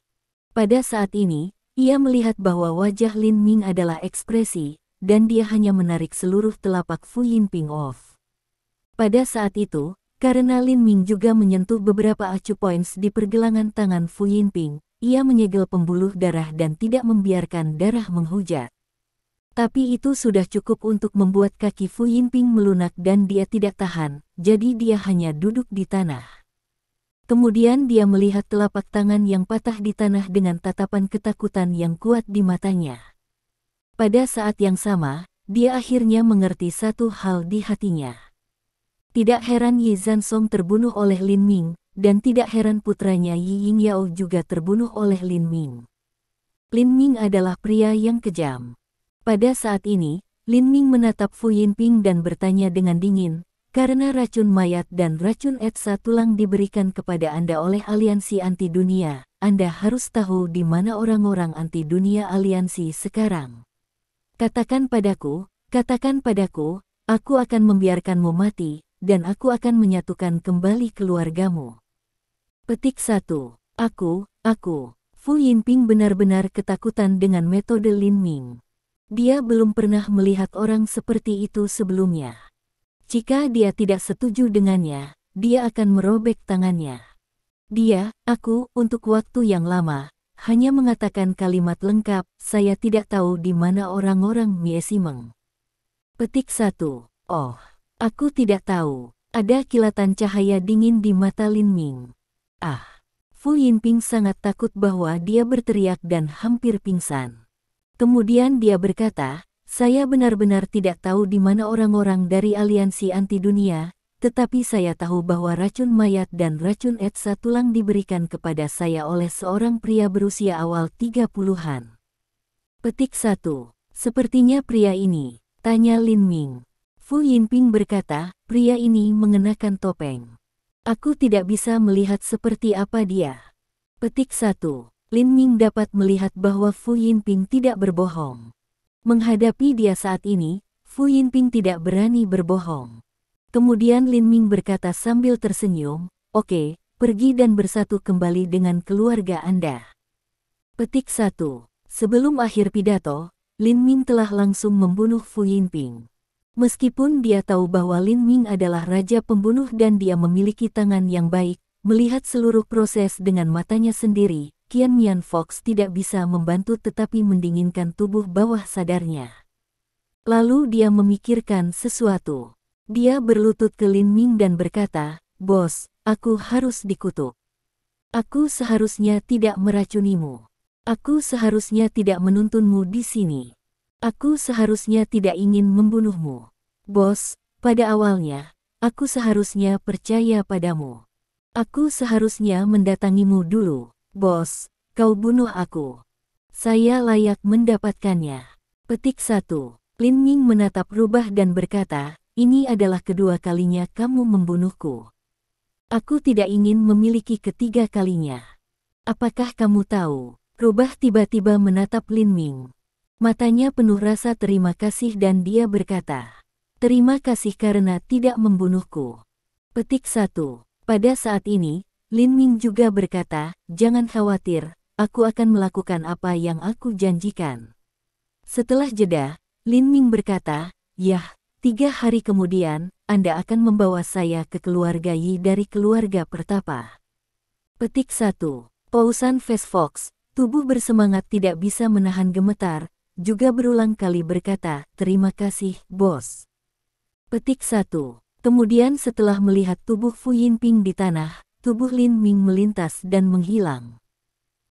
A: Pada saat ini, ia melihat bahwa wajah Lin Ming adalah ekspresi, dan dia hanya menarik seluruh telapak Fu Yinping off. Pada saat itu, karena Lin Ming juga menyentuh beberapa acu points di pergelangan tangan Fu Yinping, ia menyegel pembuluh darah dan tidak membiarkan darah menghujat. Tapi itu sudah cukup untuk membuat kaki Fu Yinping melunak dan dia tidak tahan, jadi dia hanya duduk di tanah. Kemudian dia melihat telapak tangan yang patah di tanah dengan tatapan ketakutan yang kuat di matanya. Pada saat yang sama, dia akhirnya mengerti satu hal di hatinya. Tidak heran Yi Zansong terbunuh oleh Lin Ming, dan tidak heran putranya Yi Yingyao juga terbunuh oleh Lin Ming. Lin Ming adalah pria yang kejam. Pada saat ini, Lin Ming menatap Fu Yinping dan bertanya dengan dingin, "Karena racun mayat dan racun etsa tulang diberikan kepada Anda oleh aliansi anti dunia, Anda harus tahu di mana orang-orang anti dunia aliansi sekarang. Katakan padaku, aku akan membiarkanmu mati, dan aku akan menyatukan kembali keluargamu." Petik 1. Aku. Fu Yinping benar-benar ketakutan dengan metode Lin Ming. Dia belum pernah melihat orang seperti itu sebelumnya. Jika dia tidak setuju dengannya, dia akan merobek tangannya. Dia, untuk waktu yang lama, hanya mengatakan kalimat lengkap, "Saya tidak tahu di mana orang-orang Miesimeng." Petik 1. Oh, aku tidak tahu. Ada kilatan cahaya dingin di mata Lin Ming. Fu Yinping sangat takut bahwa dia berteriak dan hampir pingsan. Kemudian dia berkata, "Saya benar-benar tidak tahu di mana orang-orang dari aliansi anti dunia, tetapi saya tahu bahwa racun mayat dan racun etsa tulang diberikan kepada saya oleh seorang pria berusia awal 30-an. Petik 1. Sepertinya pria ini, tanya Lin Ming. Fu Yinping berkata, "Pria ini mengenakan topeng. Aku tidak bisa melihat seperti apa dia." Petik 1. Lin Ming dapat melihat bahwa Fu Yinping tidak berbohong. Menghadapi dia saat ini, Fu Yinping tidak berani berbohong. Kemudian Lin Ming berkata sambil tersenyum, "Oke, pergi dan bersatu kembali dengan keluarga Anda." Petik 1. Sebelum akhir pidato, Lin Ming telah langsung membunuh Fu Yinping. Meskipun dia tahu bahwa Lin Ming adalah raja pembunuh dan dia memiliki tangan yang baik, melihat seluruh proses dengan matanya sendiri, Qian Mian Fox tidak bisa membantu tetapi mendinginkan tubuh bawah sadarnya. Lalu dia memikirkan sesuatu. Dia berlutut ke Lin Ming dan berkata, "Bos, aku harus dikutuk. Aku seharusnya tidak meracunimu. Aku seharusnya tidak menuntunmu di sini. Aku seharusnya tidak ingin membunuhmu. Bos, pada awalnya, aku seharusnya percaya padamu. Aku seharusnya mendatangimu dulu. Bos, kau bunuh aku. Saya layak mendapatkannya." Petik 1. Lin Ming menatap rubah dan berkata, "Ini adalah kedua kalinya kamu membunuhku. Aku tidak ingin memiliki ketiga kalinya. Apakah kamu tahu?" Rubah tiba-tiba menatap Lin Ming. Matanya penuh rasa terima kasih dan dia berkata, "Terima kasih karena tidak membunuhku." Petik 1. Pada saat ini, Lin Ming juga berkata, "Jangan khawatir, aku akan melakukan apa yang aku janjikan." Setelah jeda, Lin Ming berkata, "Yah, 3 hari kemudian, Anda akan membawa saya ke keluarga Yi dari keluarga pertapa." Petik 1. Pausan Fast Fox, tubuh bersemangat tidak bisa menahan gemetar, juga berulang kali berkata, "Terima kasih, bos." Petik 1. Kemudian setelah melihat tubuh Fu Yinping di tanah, tubuh Lin Ming melintas dan menghilang.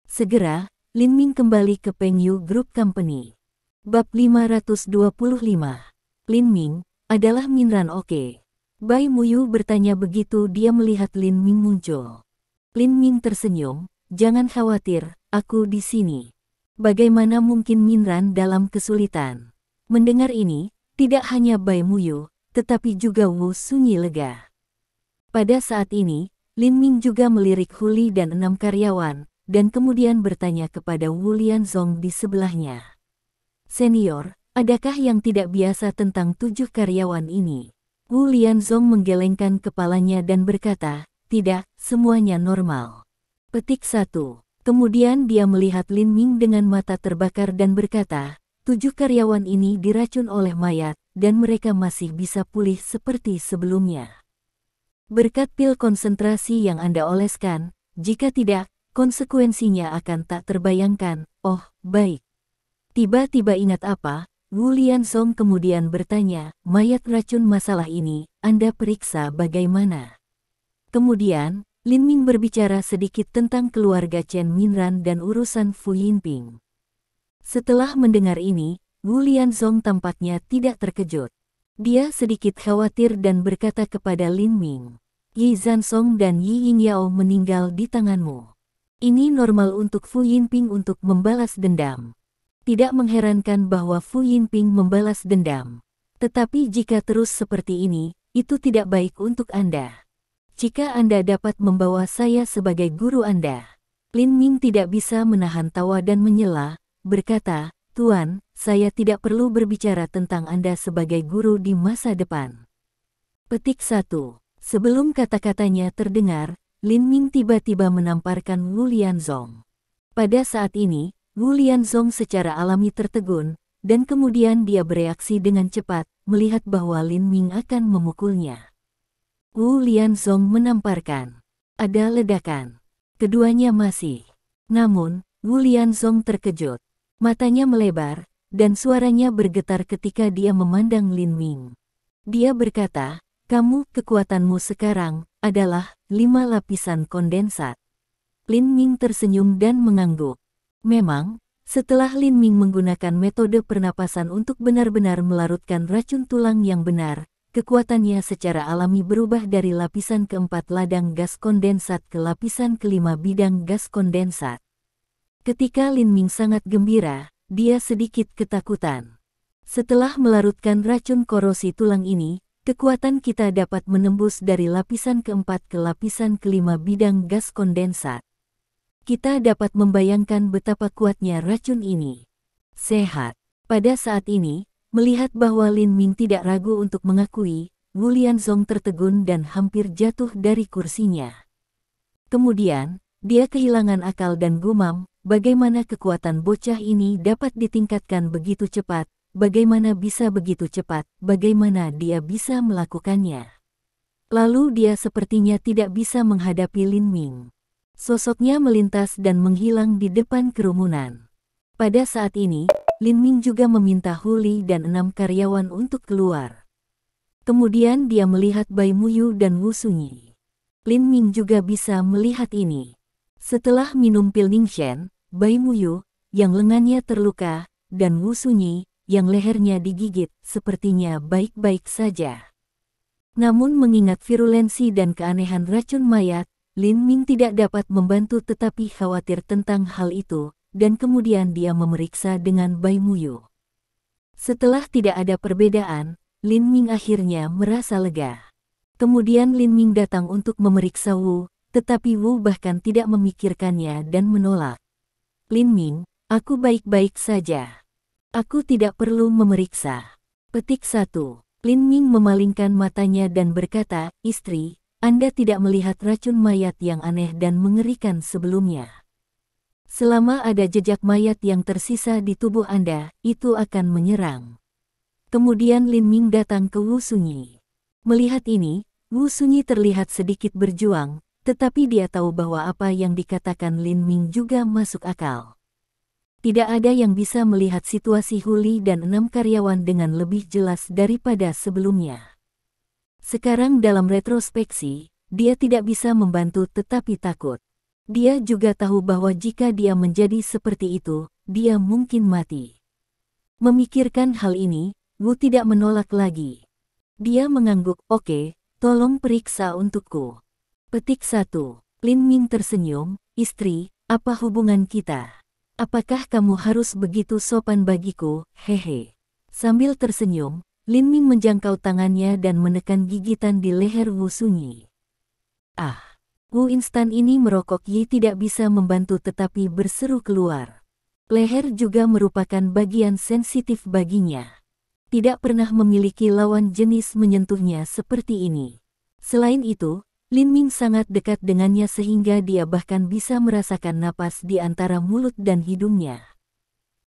A: Segera, Lin Ming kembali ke Pengyu Group Company. Bab 525. Lin Ming, adalah Minran oke? Bai Muyu bertanya begitu dia melihat Lin Ming muncul. Lin Ming tersenyum, "Jangan khawatir, aku di sini." Bagaimana mungkin Minran dalam kesulitan? Mendengar ini, tidak hanya Bai Muyu, tetapi juga Wu Sunyi lega. Pada saat ini, Lin Ming juga melirik Huli dan 6 karyawan, dan kemudian bertanya kepada Wu Lianzong di sebelahnya. "Senior, adakah yang tidak biasa tentang 7 karyawan ini?" Wu Lianzong menggelengkan kepalanya dan berkata, "Tidak, semuanya normal." Petik 1. Kemudian dia melihat Lin Ming dengan mata terbakar dan berkata, 7 karyawan ini diracun oleh mayat, dan mereka masih bisa pulih seperti sebelumnya. Berkat pil konsentrasi yang Anda oleskan, jika tidak, konsekuensinya akan tak terbayangkan." "Oh, baik." Tiba-tiba ingat apa, Wu Lianzong kemudian bertanya, "Mayat racun masalah ini, Anda periksa bagaimana?" Kemudian, Lin Ming berbicara sedikit tentang keluarga Chen Minran dan urusan Fu Yinping. Setelah mendengar ini, Wu Lianzong tampaknya tidak terkejut. Dia sedikit khawatir dan berkata kepada Lin Ming, "Yi Zansong dan Yi Yingyao meninggal di tanganmu. Ini normal untuk Fu Yinping untuk membalas dendam. Tidak mengherankan bahwa Fu Yinping membalas dendam. Tetapi jika terus seperti ini, itu tidak baik untuk Anda. Jika Anda dapat membawa saya sebagai guru Anda." Lin Ming tidak bisa menahan tawa dan menyela, berkata, "Tuan, saya tidak perlu berbicara tentang Anda sebagai guru di masa depan." Petik 1. Sebelum kata-katanya terdengar, Lin Ming tiba-tiba menamparkan Wu Lianzong. Pada saat ini, Wu Lianzong secara alami tertegun, dan kemudian dia bereaksi dengan cepat, melihat bahwa Lin Ming akan memukulnya. Wu Lianzong menamparkan. Ada ledakan. Keduanya masih. Namun, Wu Lianzong terkejut. Matanya melebar, dan suaranya bergetar ketika dia memandang Lin Ming. Dia berkata, "Kamu, kekuatanmu sekarang, adalah 5 lapisan kondensat." Lin Ming tersenyum dan mengangguk. Memang, setelah Lin Ming menggunakan metode pernapasan untuk benar-benar melarutkan racun tulang yang benar, kekuatannya secara alami berubah dari lapisan keempat ladang gas kondensat ke lapisan kelima bidang gas kondensat. Ketika Lin Ming sangat gembira, dia sedikit ketakutan. "Setelah melarutkan racun korosi tulang ini, kekuatan kita dapat menembus dari lapisan keempat ke lapisan kelima bidang gas kondensat. Kita dapat membayangkan betapa kuatnya racun ini." Sehat. Pada saat ini, melihat bahwa Lin Ming tidak ragu untuk mengakui, Wu Lianzong tertegun dan hampir jatuh dari kursinya. Kemudian, dia kehilangan akal dan gumam, bagaimana kekuatan bocah ini dapat ditingkatkan begitu cepat, bagaimana bisa begitu cepat, bagaimana dia bisa melakukannya. Lalu dia sepertinya tidak bisa menghadapi Lin Ming. Sosoknya melintas dan menghilang di depan kerumunan. Pada saat ini, Lin Ming juga meminta Huli dan 6 karyawan untuk keluar. Kemudian dia melihat Bai Muyu dan Wu Sunyi. Lin Ming juga bisa melihat ini. Setelah minum pil Ningshen, Bai Muyu, yang lengannya terluka, dan Wu Sunyi, yang lehernya digigit, sepertinya baik-baik saja. Namun mengingat virulensi dan keanehan racun mayat, Lin Ming tidak dapat membantu tetapi khawatir tentang hal itu, dan kemudian dia memeriksa dengan Bai Muyu. Setelah tidak ada perbedaan, Lin Ming akhirnya merasa lega. Kemudian Lin Ming datang untuk memeriksa Wu, tetapi Wu bahkan tidak memikirkannya dan menolak. "Lin Ming, aku baik-baik saja. Aku tidak perlu memeriksa." Petik 1. Lin Ming memalingkan matanya dan berkata, "Istri, Anda tidak melihat racun mayat yang aneh dan mengerikan sebelumnya." Selama ada jejak mayat yang tersisa di tubuh Anda, itu akan menyerang. Kemudian Lin Ming datang ke Wu Sunyi. Melihat ini, Wu Sunyi terlihat sedikit berjuang, tetapi dia tahu bahwa apa yang dikatakan Lin Ming juga masuk akal. Tidak ada yang bisa melihat situasi Huli dan 6 karyawan dengan lebih jelas daripada sebelumnya. Sekarang dalam retrospeksi, dia tidak bisa membantu tetapi takut. Dia juga tahu bahwa jika dia menjadi seperti itu, dia mungkin mati. Memikirkan hal ini, Wu tidak menolak lagi. Dia mengangguk, "Oke, tolong periksa untukku." Petik 1. Lin Ming tersenyum, "Istri, apa hubungan kita? Apakah kamu harus begitu sopan bagiku, hehe." Sambil tersenyum, Lin Ming menjangkau tangannya dan menekan gigitan di leher Wu Sunyi. "Ah." Wu instan ini merokok. Yi tidak bisa membantu tetapi berseru keluar. Leher juga merupakan bagian sensitif baginya. Tidak pernah memiliki lawan jenis menyentuhnya seperti ini. Selain itu, Lin Ming sangat dekat dengannya sehingga dia bahkan bisa merasakan napas di antara mulut dan hidungnya.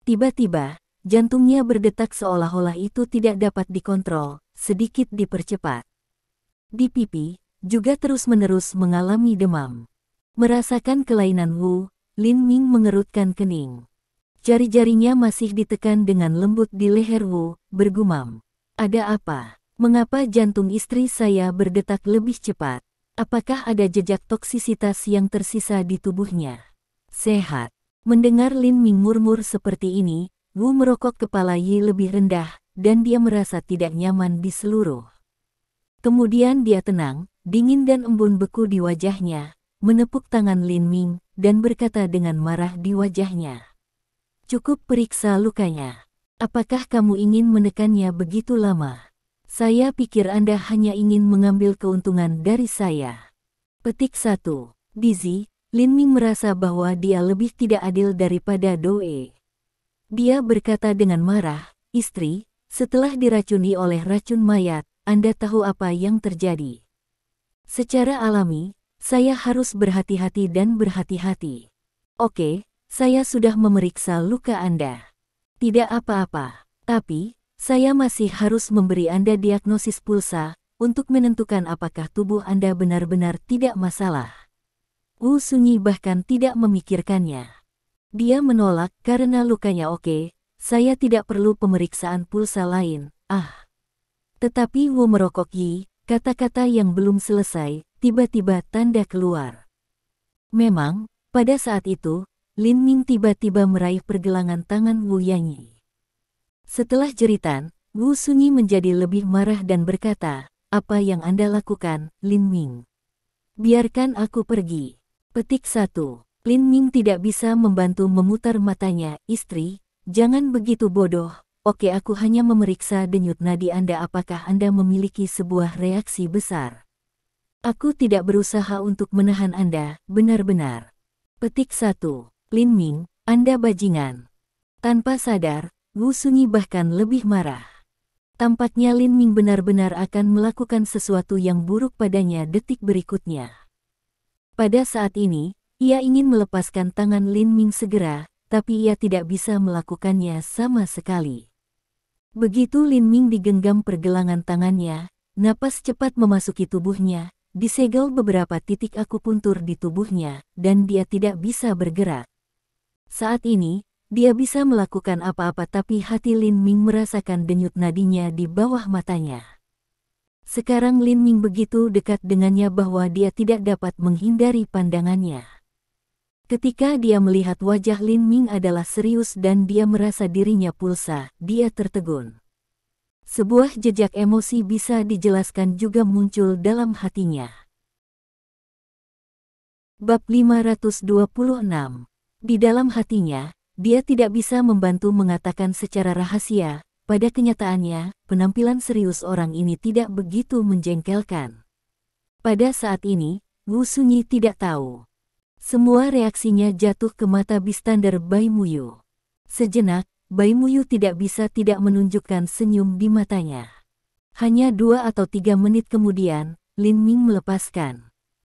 A: Tiba-tiba, jantungnya berdetak seolah-olah itu tidak dapat dikontrol, sedikit dipercepat. Di pipi, juga terus-menerus mengalami demam. Merasakan kelainan Wu, Lin Ming mengerutkan kening. Jari-jarinya masih ditekan dengan lembut di leher Wu, bergumam. "Ada apa? Mengapa jantung istri saya berdetak lebih cepat? Apakah ada jejak toksisitas yang tersisa di tubuhnya?" "Sehat." Mendengar Lin Ming murmur seperti ini, Wu merokok kepala Yi lebih rendah, dan dia merasa tidak nyaman di seluruh. Kemudian dia tenang, dingin dan embun beku di wajahnya, menepuk tangan Lin Ming, dan berkata dengan marah di wajahnya. "Cukup periksa lukanya. Apakah kamu ingin menekannya begitu lama? Saya pikir Anda hanya ingin mengambil keuntungan dari saya." Petik 1. Dizzy, Lin Ming merasa bahwa dia lebih tidak adil daripada Doe. Dia berkata dengan marah, "Istri, setelah diracuni oleh racun mayat, Anda tahu apa yang terjadi. Secara alami, saya harus berhati-hati dan berhati-hati. Oke, saya sudah memeriksa luka Anda. Tidak apa-apa, tapi saya masih harus memberi Anda diagnosis pulsa untuk menentukan apakah tubuh Anda benar-benar tidak masalah." Wu Sunyi bahkan tidak memikirkannya. Dia menolak karena lukanya oke, "Saya tidak perlu pemeriksaan pulsa lain, ah." Tetapi Wu merokok. Yi, kata-kata yang belum selesai, tiba-tiba tanda keluar. Memang, pada saat itu, Lin Ming tiba-tiba meraih pergelangan tangan Wu Yanyi. Setelah jeritan, Wu Sunyi menjadi lebih marah dan berkata, "Apa yang Anda lakukan, Lin Ming? Biarkan aku pergi." Petik 1. Lin Ming tidak bisa membantu memutar matanya. "Istri, jangan begitu bodoh. Oke, aku hanya memeriksa denyut nadi Anda. Apakah Anda memiliki sebuah reaksi besar? Aku tidak berusaha untuk menahan Anda, benar-benar." Petik 1. Lin Ming, Anda bajingan. Tanpa sadar, Wu Sunyi bahkan lebih marah. Tampaknya Lin Ming benar-benar akan melakukan sesuatu yang buruk padanya detik berikutnya. Pada saat ini, ia ingin melepaskan tangan Lin Ming segera, tapi ia tidak bisa melakukannya sama sekali. Begitu Lin Ming digenggam pergelangan tangannya, napas cepat memasuki tubuhnya, disegel beberapa titik akupuntur di tubuhnya, dan dia tidak bisa bergerak. Saat ini, dia bisa melakukan apa-apa tapi hati Lin Ming merasakan denyut nadinya di bawah matanya. Sekarang Lin Ming begitu dekat dengannya bahwa dia tidak dapat menghindari pandangannya. Ketika dia melihat wajah Lin Ming adalah serius dan dia merasa dirinya pulsa, dia tertegun. Sebuah jejak emosi bisa dijelaskan juga muncul dalam hatinya. Bab 526. Di dalam hatinya, dia tidak bisa membantu mengatakan secara rahasia, pada kenyataannya, penampilan serius orang ini tidak begitu menjengkelkan. Pada saat ini, Wu Sunyi tidak tahu. Semua reaksinya jatuh ke mata Bistander Bai Muyu. Sejenak, Bai Muyu tidak bisa tidak menunjukkan senyum di matanya. Hanya 2 atau 3 menit kemudian, Lin Ming melepaskan.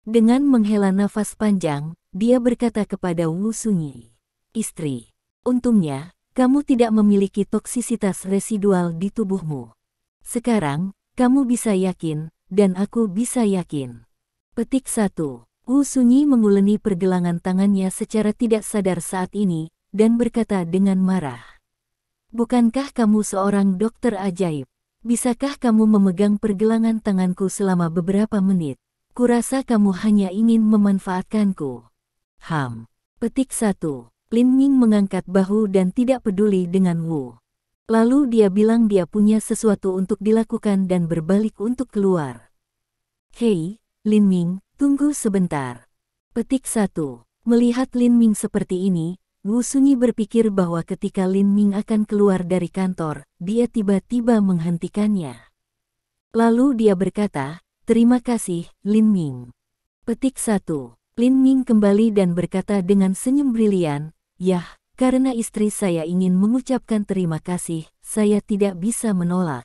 A: Dengan menghela nafas panjang, dia berkata kepada Wu Sunyi, "Istri, untungnya, kamu tidak memiliki toksisitas residual di tubuhmu. Sekarang, kamu bisa yakin, dan aku bisa yakin." Petik 1. Wu Sunyi menguleni pergelangan tangannya secara tidak sadar saat ini, dan berkata dengan marah, "Bukankah kamu seorang dokter ajaib? Bisakah kamu memegang pergelangan tanganku selama beberapa menit? Kurasa kamu hanya ingin memanfaatkanku." Petik 1. Lin Ming mengangkat bahu dan tidak peduli dengan Wu. Lalu dia bilang dia punya sesuatu untuk dilakukan dan berbalik untuk keluar. "Hei, Lin Ming, tunggu sebentar." Petik 1. Melihat Lin Ming seperti ini, Wu Sunyi berpikir bahwa ketika Lin Ming akan keluar dari kantor, dia tiba-tiba menghentikannya. Lalu dia berkata, "Terima kasih, Lin Ming." Petik 1. Lin Ming kembali dan berkata dengan senyum brilian, "Yah, karena istri saya ingin mengucapkan terima kasih, saya tidak bisa menolak.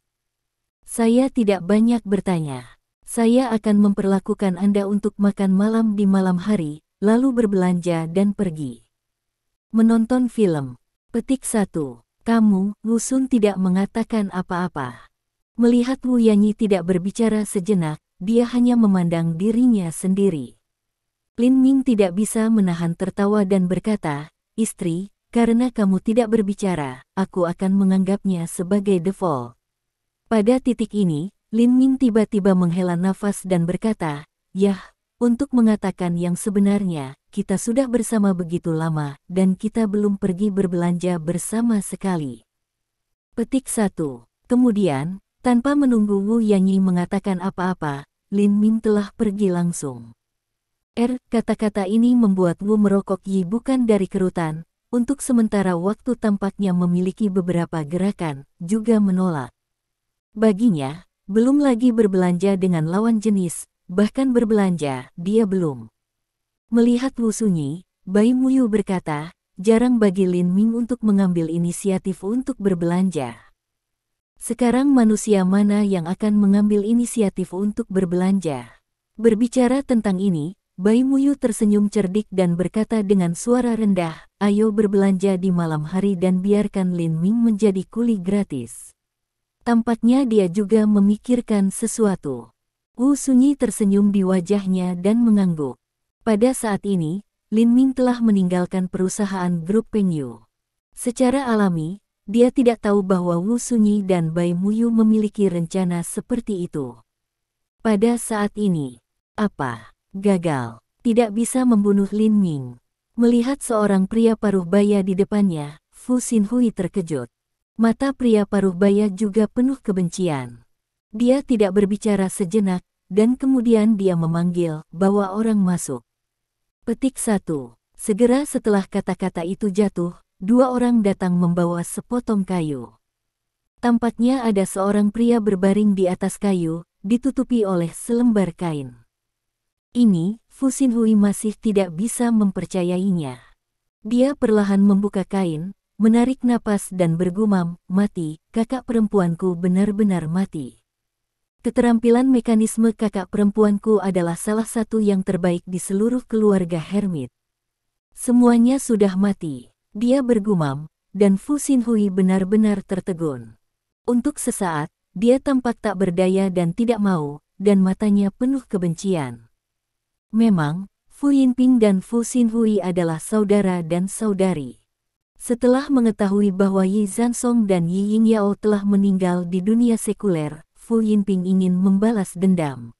A: Saya tidak banyak bertanya. Saya akan memperlakukan Anda untuk makan malam di malam hari, lalu berbelanja dan pergi menonton film." Petik 1. Kamu, Wu Sun tidak mengatakan apa-apa. Melihat Wu Yanyi tidak berbicara sejenak, dia hanya memandang dirinya sendiri. Lin Ming tidak bisa menahan tertawa dan berkata, "Istri, karena kamu tidak berbicara, aku akan menganggapnya sebagai default." Pada titik ini, Lin Ming tiba-tiba menghela nafas dan berkata, "Yah, untuk mengatakan yang sebenarnya, kita sudah bersama begitu lama, dan kita belum pergi berbelanja bersama sekali." Petik 1. Kemudian, tanpa menunggu Wu Yanyi mengatakan apa-apa, Lin Ming telah pergi langsung. Kata-kata ini membuat Wu merokok Yi bukan dari kerutan, untuk sementara waktu tampaknya memiliki beberapa gerakan, juga menolak. Baginya, belum lagi berbelanja dengan lawan jenis, bahkan berbelanja, dia belum. Melihat Wu Sunyi, Bai Muyu berkata, jarang bagi Lin Ming untuk mengambil inisiatif untuk berbelanja. Sekarang manusia mana yang akan mengambil inisiatif untuk berbelanja? Berbicara tentang ini, Bai Muyu tersenyum cerdik dan berkata dengan suara rendah, "Ayo berbelanja di malam hari dan biarkan Lin Ming menjadi kuli gratis." Tampaknya dia juga memikirkan sesuatu. Wu Sunyi tersenyum di wajahnya dan mengangguk. Pada saat ini, Lin Ming telah meninggalkan perusahaan grup Pengyu. Secara alami, dia tidak tahu bahwa Wu Sunyi dan Bai Muyu memiliki rencana seperti itu. Pada saat ini, gagal, tidak bisa membunuh Lin Ming. Melihat seorang pria paruh baya di depannya, Fu Xinhui terkejut. Mata pria paruh baya juga penuh kebencian. Dia tidak berbicara sejenak, dan kemudian dia memanggil, "Bawa orang masuk." Petik 1. Segera setelah kata-kata itu jatuh, dua orang datang membawa sepotong kayu. Tampaknya ada seorang pria berbaring di atas kayu, ditutupi oleh selembar kain. Ini, Fu Xinhui masih tidak bisa mempercayainya. Dia perlahan membuka kain, menarik napas dan bergumam, "Mati, kakak perempuanku benar-benar mati. Keterampilan mekanisme kakak perempuanku adalah salah satu yang terbaik di seluruh keluarga Hermit. Semuanya sudah mati." Dia bergumam, dan Fu Xinhui benar-benar tertegun. Untuk sesaat, dia tampak tak berdaya dan tidak mau, dan matanya penuh kebencian. Memang, Fu Yinping dan Fu Xinhui adalah saudara dan saudari. Setelah mengetahui bahwa Yi Zansong dan Yi Yingyao telah meninggal di dunia sekuler, Fu Yinping ingin membalas dendam.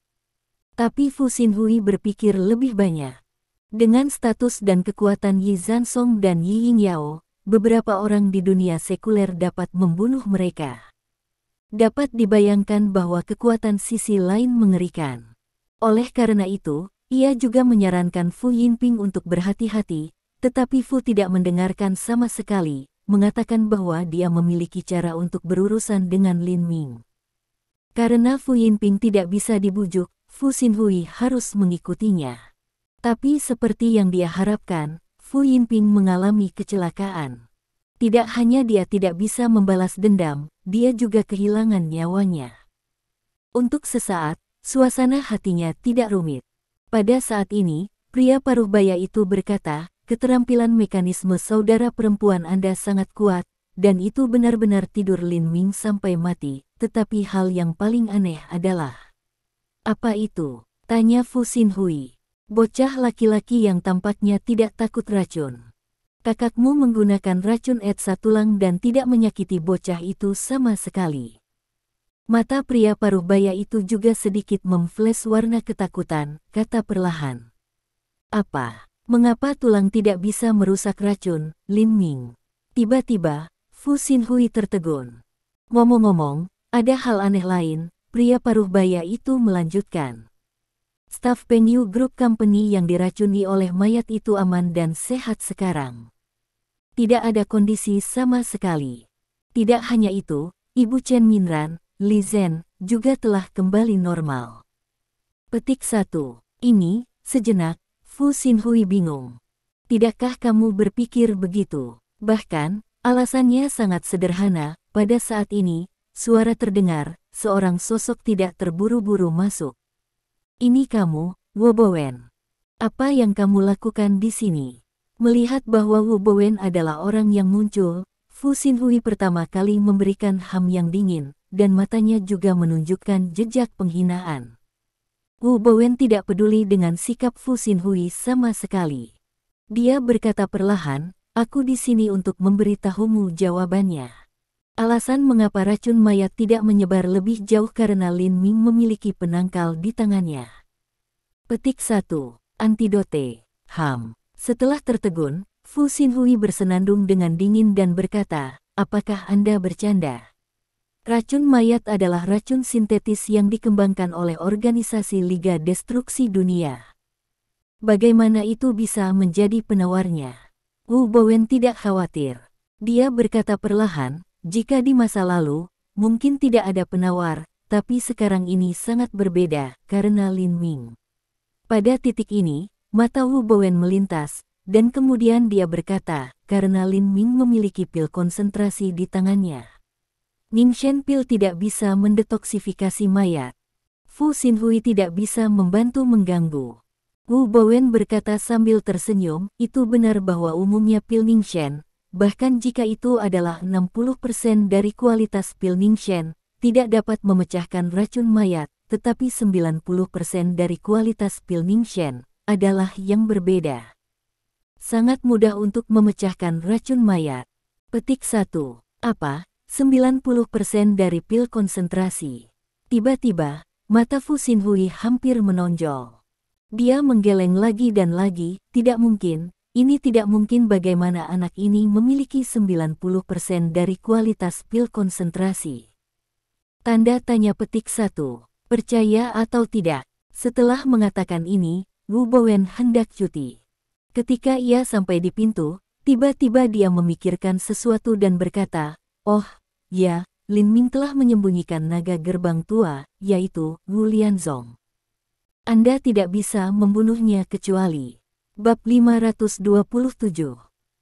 A: Tapi Fu Xinhui berpikir lebih banyak. Dengan status dan kekuatan Yi Zansong dan Yi Yingyao, beberapa orang di dunia sekuler dapat membunuh mereka. Dapat dibayangkan bahwa kekuatan sisi lain mengerikan. Oleh karena itu, ia juga menyarankan Fu Yinping untuk berhati-hati, tetapi Fu tidak mendengarkan sama sekali, mengatakan bahwa dia memiliki cara untuk berurusan dengan Lin Ming. Karena Fu Yinping tidak bisa dibujuk, Fu Xinhui harus mengikutinya. Tapi seperti yang dia harapkan, Fu Yinping mengalami kecelakaan. Tidak hanya dia tidak bisa membalas dendam, dia juga kehilangan nyawanya. Untuk sesaat, suasana hatinya tidak rumit. Pada saat ini, Pria paruh baya itu berkata, keterampilan mekanisme saudara perempuan Anda sangat kuat, dan itu benar-benar tidur Lin Ming sampai mati, tetapi hal yang paling aneh adalah... Apa itu? Tanya Fu Xinhui. Bocah laki-laki yang tampaknya tidak takut racun. Kakakmu menggunakan racun etsa tulang dan tidak menyakiti bocah itu sama sekali. Mata pria paruh baya itu juga sedikit memflash warna ketakutan, kata perlahan. Apa? Mengapa tulang tidak bisa merusak racun, Lin Ming? Tiba-tiba, Fu Xinhui tertegun. Ngomong-ngomong, ada hal aneh lain, pria paruh baya itu melanjutkan. Staf Pengyu Group Company yang diracuni oleh mayat itu aman dan sehat sekarang. Tidak ada kondisi sama sekali. Tidak hanya itu, Ibu Chen Minran, Li Zhen, juga telah kembali normal. Petik 1. Ini, sejenak, Fu Xinhui bingung. Tidakkah kamu berpikir begitu? Bahkan, alasannya sangat sederhana, pada saat ini, suara terdengar, seorang sosok tidak terburu-buru masuk. Ini kamu, Wu Bowen. Apa yang kamu lakukan di sini? Melihat bahwa Wu Bowen adalah orang yang muncul, Fu Xinhui pertama kali memberikan ham yang dingin, dan matanya juga menunjukkan jejak penghinaan. Wu Bowen tidak peduli dengan sikap Fu Xinhui sama sekali. Dia berkata perlahan, aku di sini untuk memberitahumu jawabannya. Alasan mengapa racun mayat tidak menyebar lebih jauh karena Lin Ming memiliki penangkal di tangannya. Petik 1. Antidote. Ham. Setelah tertegun, Fu Xinhui bersenandung dengan dingin dan berkata, apakah Anda bercanda? Racun mayat adalah racun sintetis yang dikembangkan oleh organisasi Liga Destruksi Dunia. Bagaimana itu bisa menjadi penawarnya? Wu Bowen tidak khawatir. Dia berkata perlahan, jika di masa lalu, mungkin tidak ada penawar, tapi sekarang ini sangat berbeda, karena Lin Ming. Pada titik ini, mata Wu Bowen melintas, dan kemudian dia berkata, karena Lin Ming memiliki pil konsentrasi di tangannya. Ningshen pil tidak bisa mendetoksifikasi mayat. Fu Xinhui tidak bisa membantu mengganggu. Wu Bowen berkata sambil tersenyum, itu benar bahwa umumnya pil Ningshen, bahkan jika itu adalah 60% dari kualitas pil Ningshen, tidak dapat memecahkan racun mayat, tetapi 90% dari kualitas pil Ningshen adalah yang berbeda. Sangat mudah untuk memecahkan racun mayat. Petik 1. Apa? 90% dari pil konsentrasi. Tiba-tiba, mata Fu Xinhui hampir menonjol. Dia menggeleng lagi dan lagi, tidak mungkin. Ini tidak mungkin bagaimana anak ini memiliki 90% dari kualitas pil konsentrasi. Tanda tanya petik 1. Percaya atau tidak? Setelah mengatakan ini, Wu Bowen hendak cuti. Ketika ia sampai di pintu, tiba-tiba dia memikirkan sesuatu dan berkata, oh, ya, Lin Ming telah menyembunyikan naga gerbang tua, yaitu Wu Lianzong. Anda tidak bisa membunuhnya kecuali... Bab 527.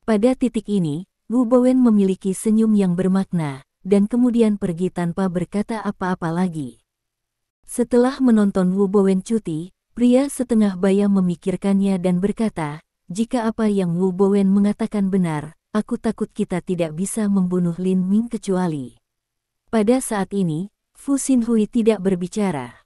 A: Pada titik ini, Wu Bowen memiliki senyum yang bermakna, dan kemudian pergi tanpa berkata apa-apa lagi. Setelah menonton Wu Bowen cuti, pria setengah baya memikirkannya dan berkata, jika apa yang Wu Bowen mengatakan benar, aku takut kita tidak bisa membunuh Lin Ming kecuali. Pada saat ini, Fu Xinhui tidak berbicara.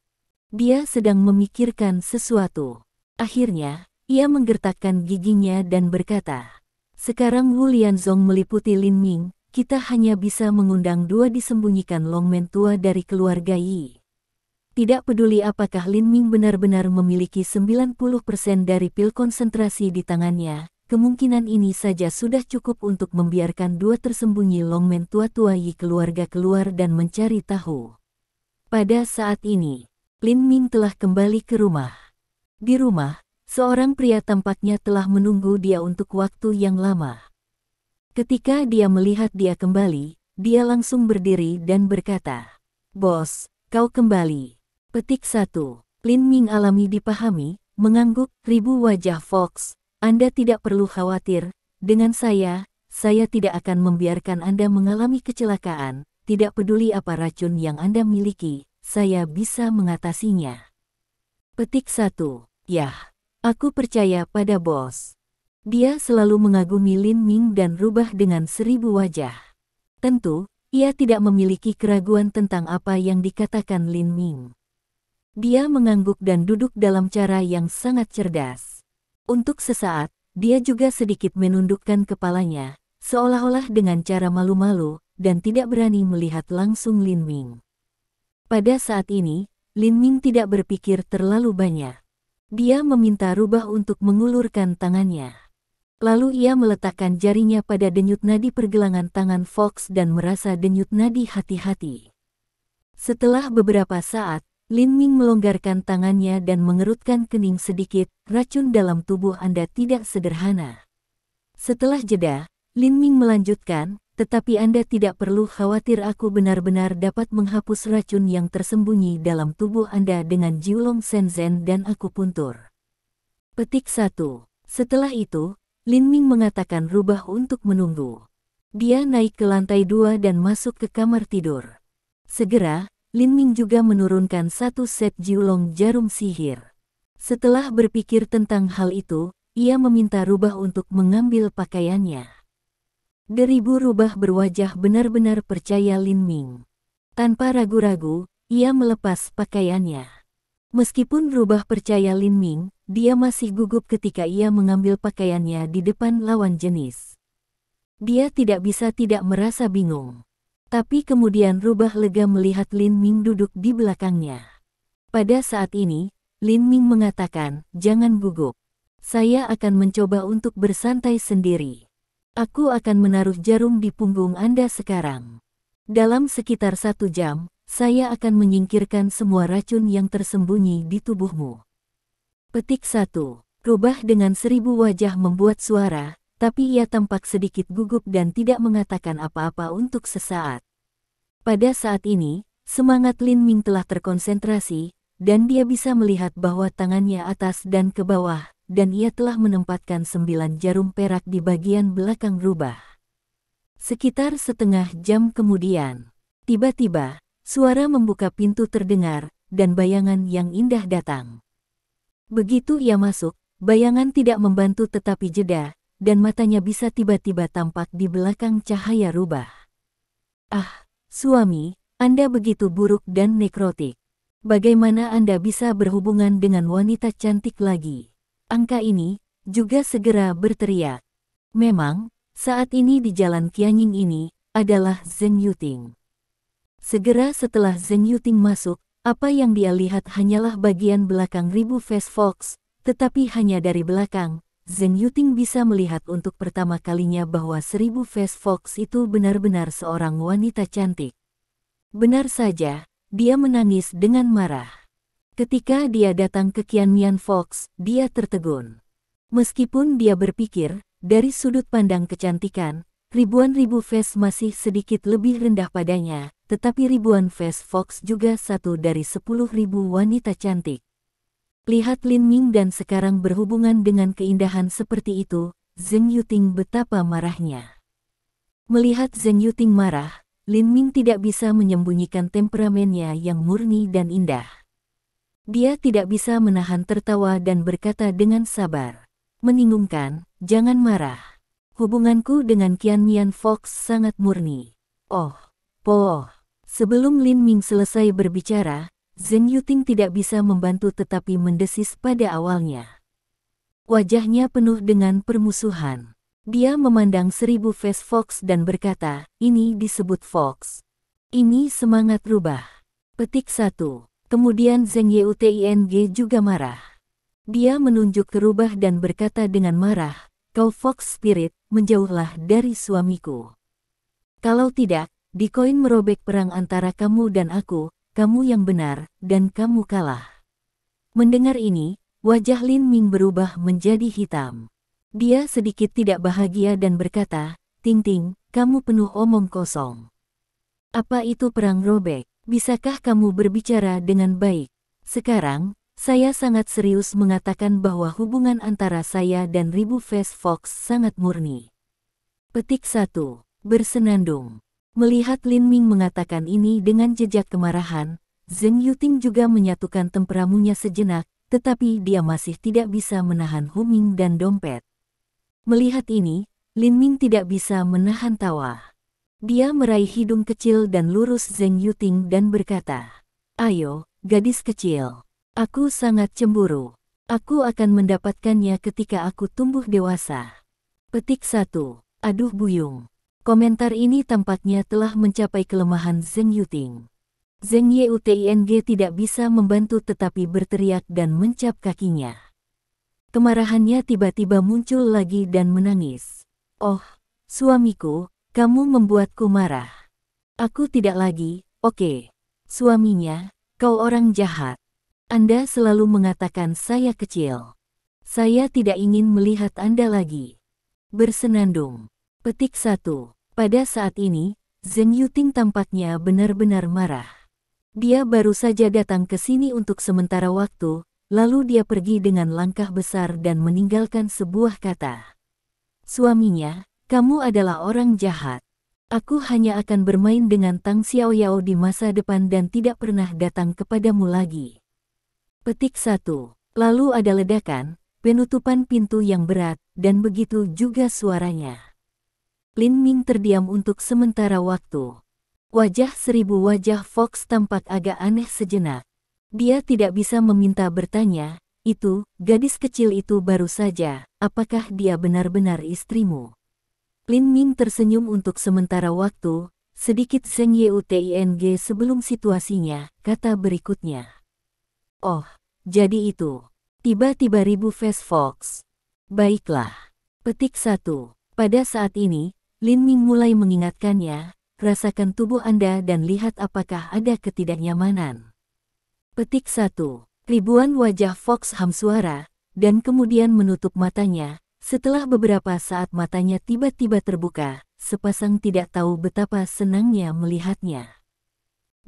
A: Dia sedang memikirkan sesuatu. Akhirnya, ia menggertakkan giginya dan berkata, sekarang Wu Lianzong meliputi Lin Ming, kita hanya bisa mengundang dua disembunyikan longmen tua dari keluarga Yi. Tidak peduli apakah Lin Ming benar-benar memiliki 90% dari pil konsentrasi di tangannya, kemungkinan ini saja sudah cukup untuk membiarkan dua tersembunyi longmen tua-tua Yi keluarga keluar dan mencari tahu. Pada saat ini, Lin Ming telah kembali ke rumah. Di rumah, seorang pria tampaknya telah menunggu dia untuk waktu yang lama. Ketika dia melihat dia kembali, dia langsung berdiri dan berkata, "Bos, kau kembali." Petik 1. Lin Ming alami dipahami, mengangguk, ribu wajah Fox. Anda tidak perlu khawatir, dengan saya tidak akan membiarkan Anda mengalami kecelakaan, tidak peduli apa racun yang Anda miliki, saya bisa mengatasinya. Petik 1. Yah. Aku percaya pada bos. Dia selalu mengagumi Lin Ming dan rubah dengan 1000 wajah. Tentu, ia tidak memiliki keraguan tentang apa yang dikatakan Lin Ming. Dia mengangguk dan duduk dalam cara yang sangat cerdas. Untuk sesaat, dia juga sedikit menundukkan kepalanya, seolah-olah dengan cara malu-malu, dan tidak berani melihat langsung Lin Ming. Pada saat ini, Lin Ming tidak berpikir terlalu banyak. Dia meminta rubah untuk mengulurkan tangannya. Lalu ia meletakkan jarinya pada denyut nadi pergelangan tangan Fox dan merasa denyut nadi hati-hati. Setelah beberapa saat, Lin Ming melonggarkan tangannya dan mengerutkan kening sedikit. Racun dalam tubuh Anda tidak sederhana. Setelah jeda, Lin Ming melanjutkan, tetapi Anda tidak perlu khawatir, aku benar-benar dapat menghapus racun yang tersembunyi dalam tubuh Anda dengan Jiulong Shenzhen dan akupuntur. Petik 1. Setelah itu, Lin Ming mengatakan rubah untuk menunggu. Dia naik ke lantai 2 dan masuk ke kamar tidur. Segera, Lin Ming juga menurunkan 1 set Jiulong jarum sihir. Setelah berpikir tentang hal itu, ia meminta rubah untuk mengambil pakaiannya. Deribu rubah berwajah benar-benar percaya Lin Ming. Tanpa ragu-ragu, ia melepas pakaiannya. Meskipun rubah percaya Lin Ming, dia masih gugup ketika ia mengambil pakaiannya di depan lawan jenis. Dia tidak bisa tidak merasa bingung. Tapi kemudian rubah lega melihat Lin Ming duduk di belakangnya. Pada saat ini, Lin Ming mengatakan, jangan gugup. Saya akan mencoba untuk bersantai sendiri. Aku akan menaruh jarum di punggung Anda sekarang. Dalam sekitar 1 jam, saya akan menyingkirkan semua racun yang tersembunyi di tubuhmu. Petik 1. Rubah dengan 1000 wajah membuat suara, tapi ia tampak sedikit gugup dan tidak mengatakan apa-apa untuk sesaat. Pada saat ini, semangat Lin Ming telah terkonsentrasi, dan dia bisa melihat bahwa tangannya atas dan ke bawah, dan ia telah menempatkan 9 jarum perak di bagian belakang rubah. Sekitar setengah jam kemudian, tiba-tiba, suara membuka pintu terdengar, dan bayangan yang indah datang. Begitu ia masuk, bayangan tidak membantu tetapi jeda, dan matanya bisa tiba-tiba tampak di belakang cahaya rubah. Ah, suami, Anda begitu buruk dan nekrotik. Bagaimana Anda bisa berhubungan dengan wanita cantik lagi? Angka ini juga segera berteriak. Memang, saat ini di jalan Qianying ini, adalah Zheng Yuting. Segera setelah Zheng Yuting masuk, apa yang dia lihat hanyalah bagian belakang ribu face Fox, tetapi hanya dari belakang, Zheng Yuting bisa melihat untuk pertama kalinya bahwa 1000 face Fox itu benar-benar seorang wanita cantik. Benar saja, dia menangis dengan marah. Ketika dia datang ke Qianmian Fox, dia tertegun. Meskipun dia berpikir, dari sudut pandang kecantikan, ribuan ribu face masih sedikit lebih rendah padanya, tetapi ribuan face Fox juga satu dari 10.000 wanita cantik. Lihat Lin Ming dan sekarang berhubungan dengan keindahan seperti itu, Zheng Yuting betapa marahnya. Melihat Zheng Yuting marah, Lin Ming tidak bisa menyembunyikan temperamennya yang murni dan indah. Dia tidak bisa menahan tertawa dan berkata dengan sabar, "Meningungkan, jangan marah. Hubunganku dengan Qianmian Fox sangat murni." Oh, poh. Sebelum Lin Ming selesai berbicara, Zheng Yuting tidak bisa membantu tetapi mendesis pada awalnya. Wajahnya penuh dengan permusuhan. Dia memandang 1000 face Fox dan berkata, ini disebut Fox. Ini semangat rubah. Petik 1. Kemudian Zheng Yuting juga marah. Dia menunjuk ke rubah dan berkata dengan marah, kau Fox Spirit, menjauhlah dari suamiku. Kalau tidak, di koin merobek perang antara kamu dan aku, kamu yang benar, dan kamu kalah. Mendengar ini, wajah Lin Ming berubah menjadi hitam. Dia sedikit tidak bahagia dan berkata, Ting Ting, kamu penuh omong kosong. Apa itu perang robek? Bisakah kamu berbicara dengan baik? Sekarang, saya sangat serius mengatakan bahwa hubungan antara saya dan ribu face Fox sangat murni. Petik 1. Bersenandung. Melihat Lin Ming mengatakan ini dengan jejak kemarahan, Zheng Yuting juga menyatukan temperamunya sejenak, tetapi dia masih tidak bisa menahan Huming dan dompet. Melihat ini, Lin Ming tidak bisa menahan tawa. Dia meraih hidung kecil dan lurus Zheng Yuting dan berkata, "Ayo, gadis kecil. Aku sangat cemburu. Aku akan mendapatkannya ketika aku tumbuh dewasa." Petik 1. Aduh buyung. Komentar ini tampaknya telah mencapai kelemahan Zheng Yuting. Zheng Yuting tidak bisa membantu tetapi berteriak dan mencap kakinya. Kemarahannya tiba-tiba muncul lagi dan menangis. "Oh, suamiku, kamu membuatku marah. Aku tidak lagi, oke." Suaminya, "Kau orang jahat. Anda selalu mengatakan saya kecil. Saya tidak ingin melihat Anda lagi." Bersenandung. Petik 1. Pada saat ini, Zheng Yuting tampaknya benar-benar marah. Dia baru saja datang ke sini untuk sementara waktu, lalu dia pergi dengan langkah besar dan meninggalkan sebuah kata. Suaminya, "Kamu adalah orang jahat. Aku hanya akan bermain dengan Tang Xiaoyao di masa depan dan tidak pernah datang kepadamu lagi." Petik 1. Lalu ada ledakan, penutupan pintu yang berat, dan begitu juga suaranya. Lin Ming terdiam untuk sementara waktu. Wajah seribu wajah Fox tampak agak aneh sejenak. Dia tidak bisa meminta bertanya, "Itu, gadis kecil itu baru saja, apakah dia benar-benar istrimu?" Lin Ming tersenyum untuk sementara waktu, sedikit Zheng Yuting sebelum situasinya, kata berikutnya. "Oh, jadi itu. Tiba-tiba ribu face Fox. Baiklah." Petik 1. Pada saat ini, Lin Ming mulai mengingatkannya, "Rasakan tubuh Anda dan lihat apakah ada ketidaknyamanan." Petik 1. Ribuan wajah Fox ham suara, dan kemudian menutup matanya. Setelah beberapa saat matanya tiba-tiba terbuka, sepasang tidak tahu betapa senangnya melihatnya.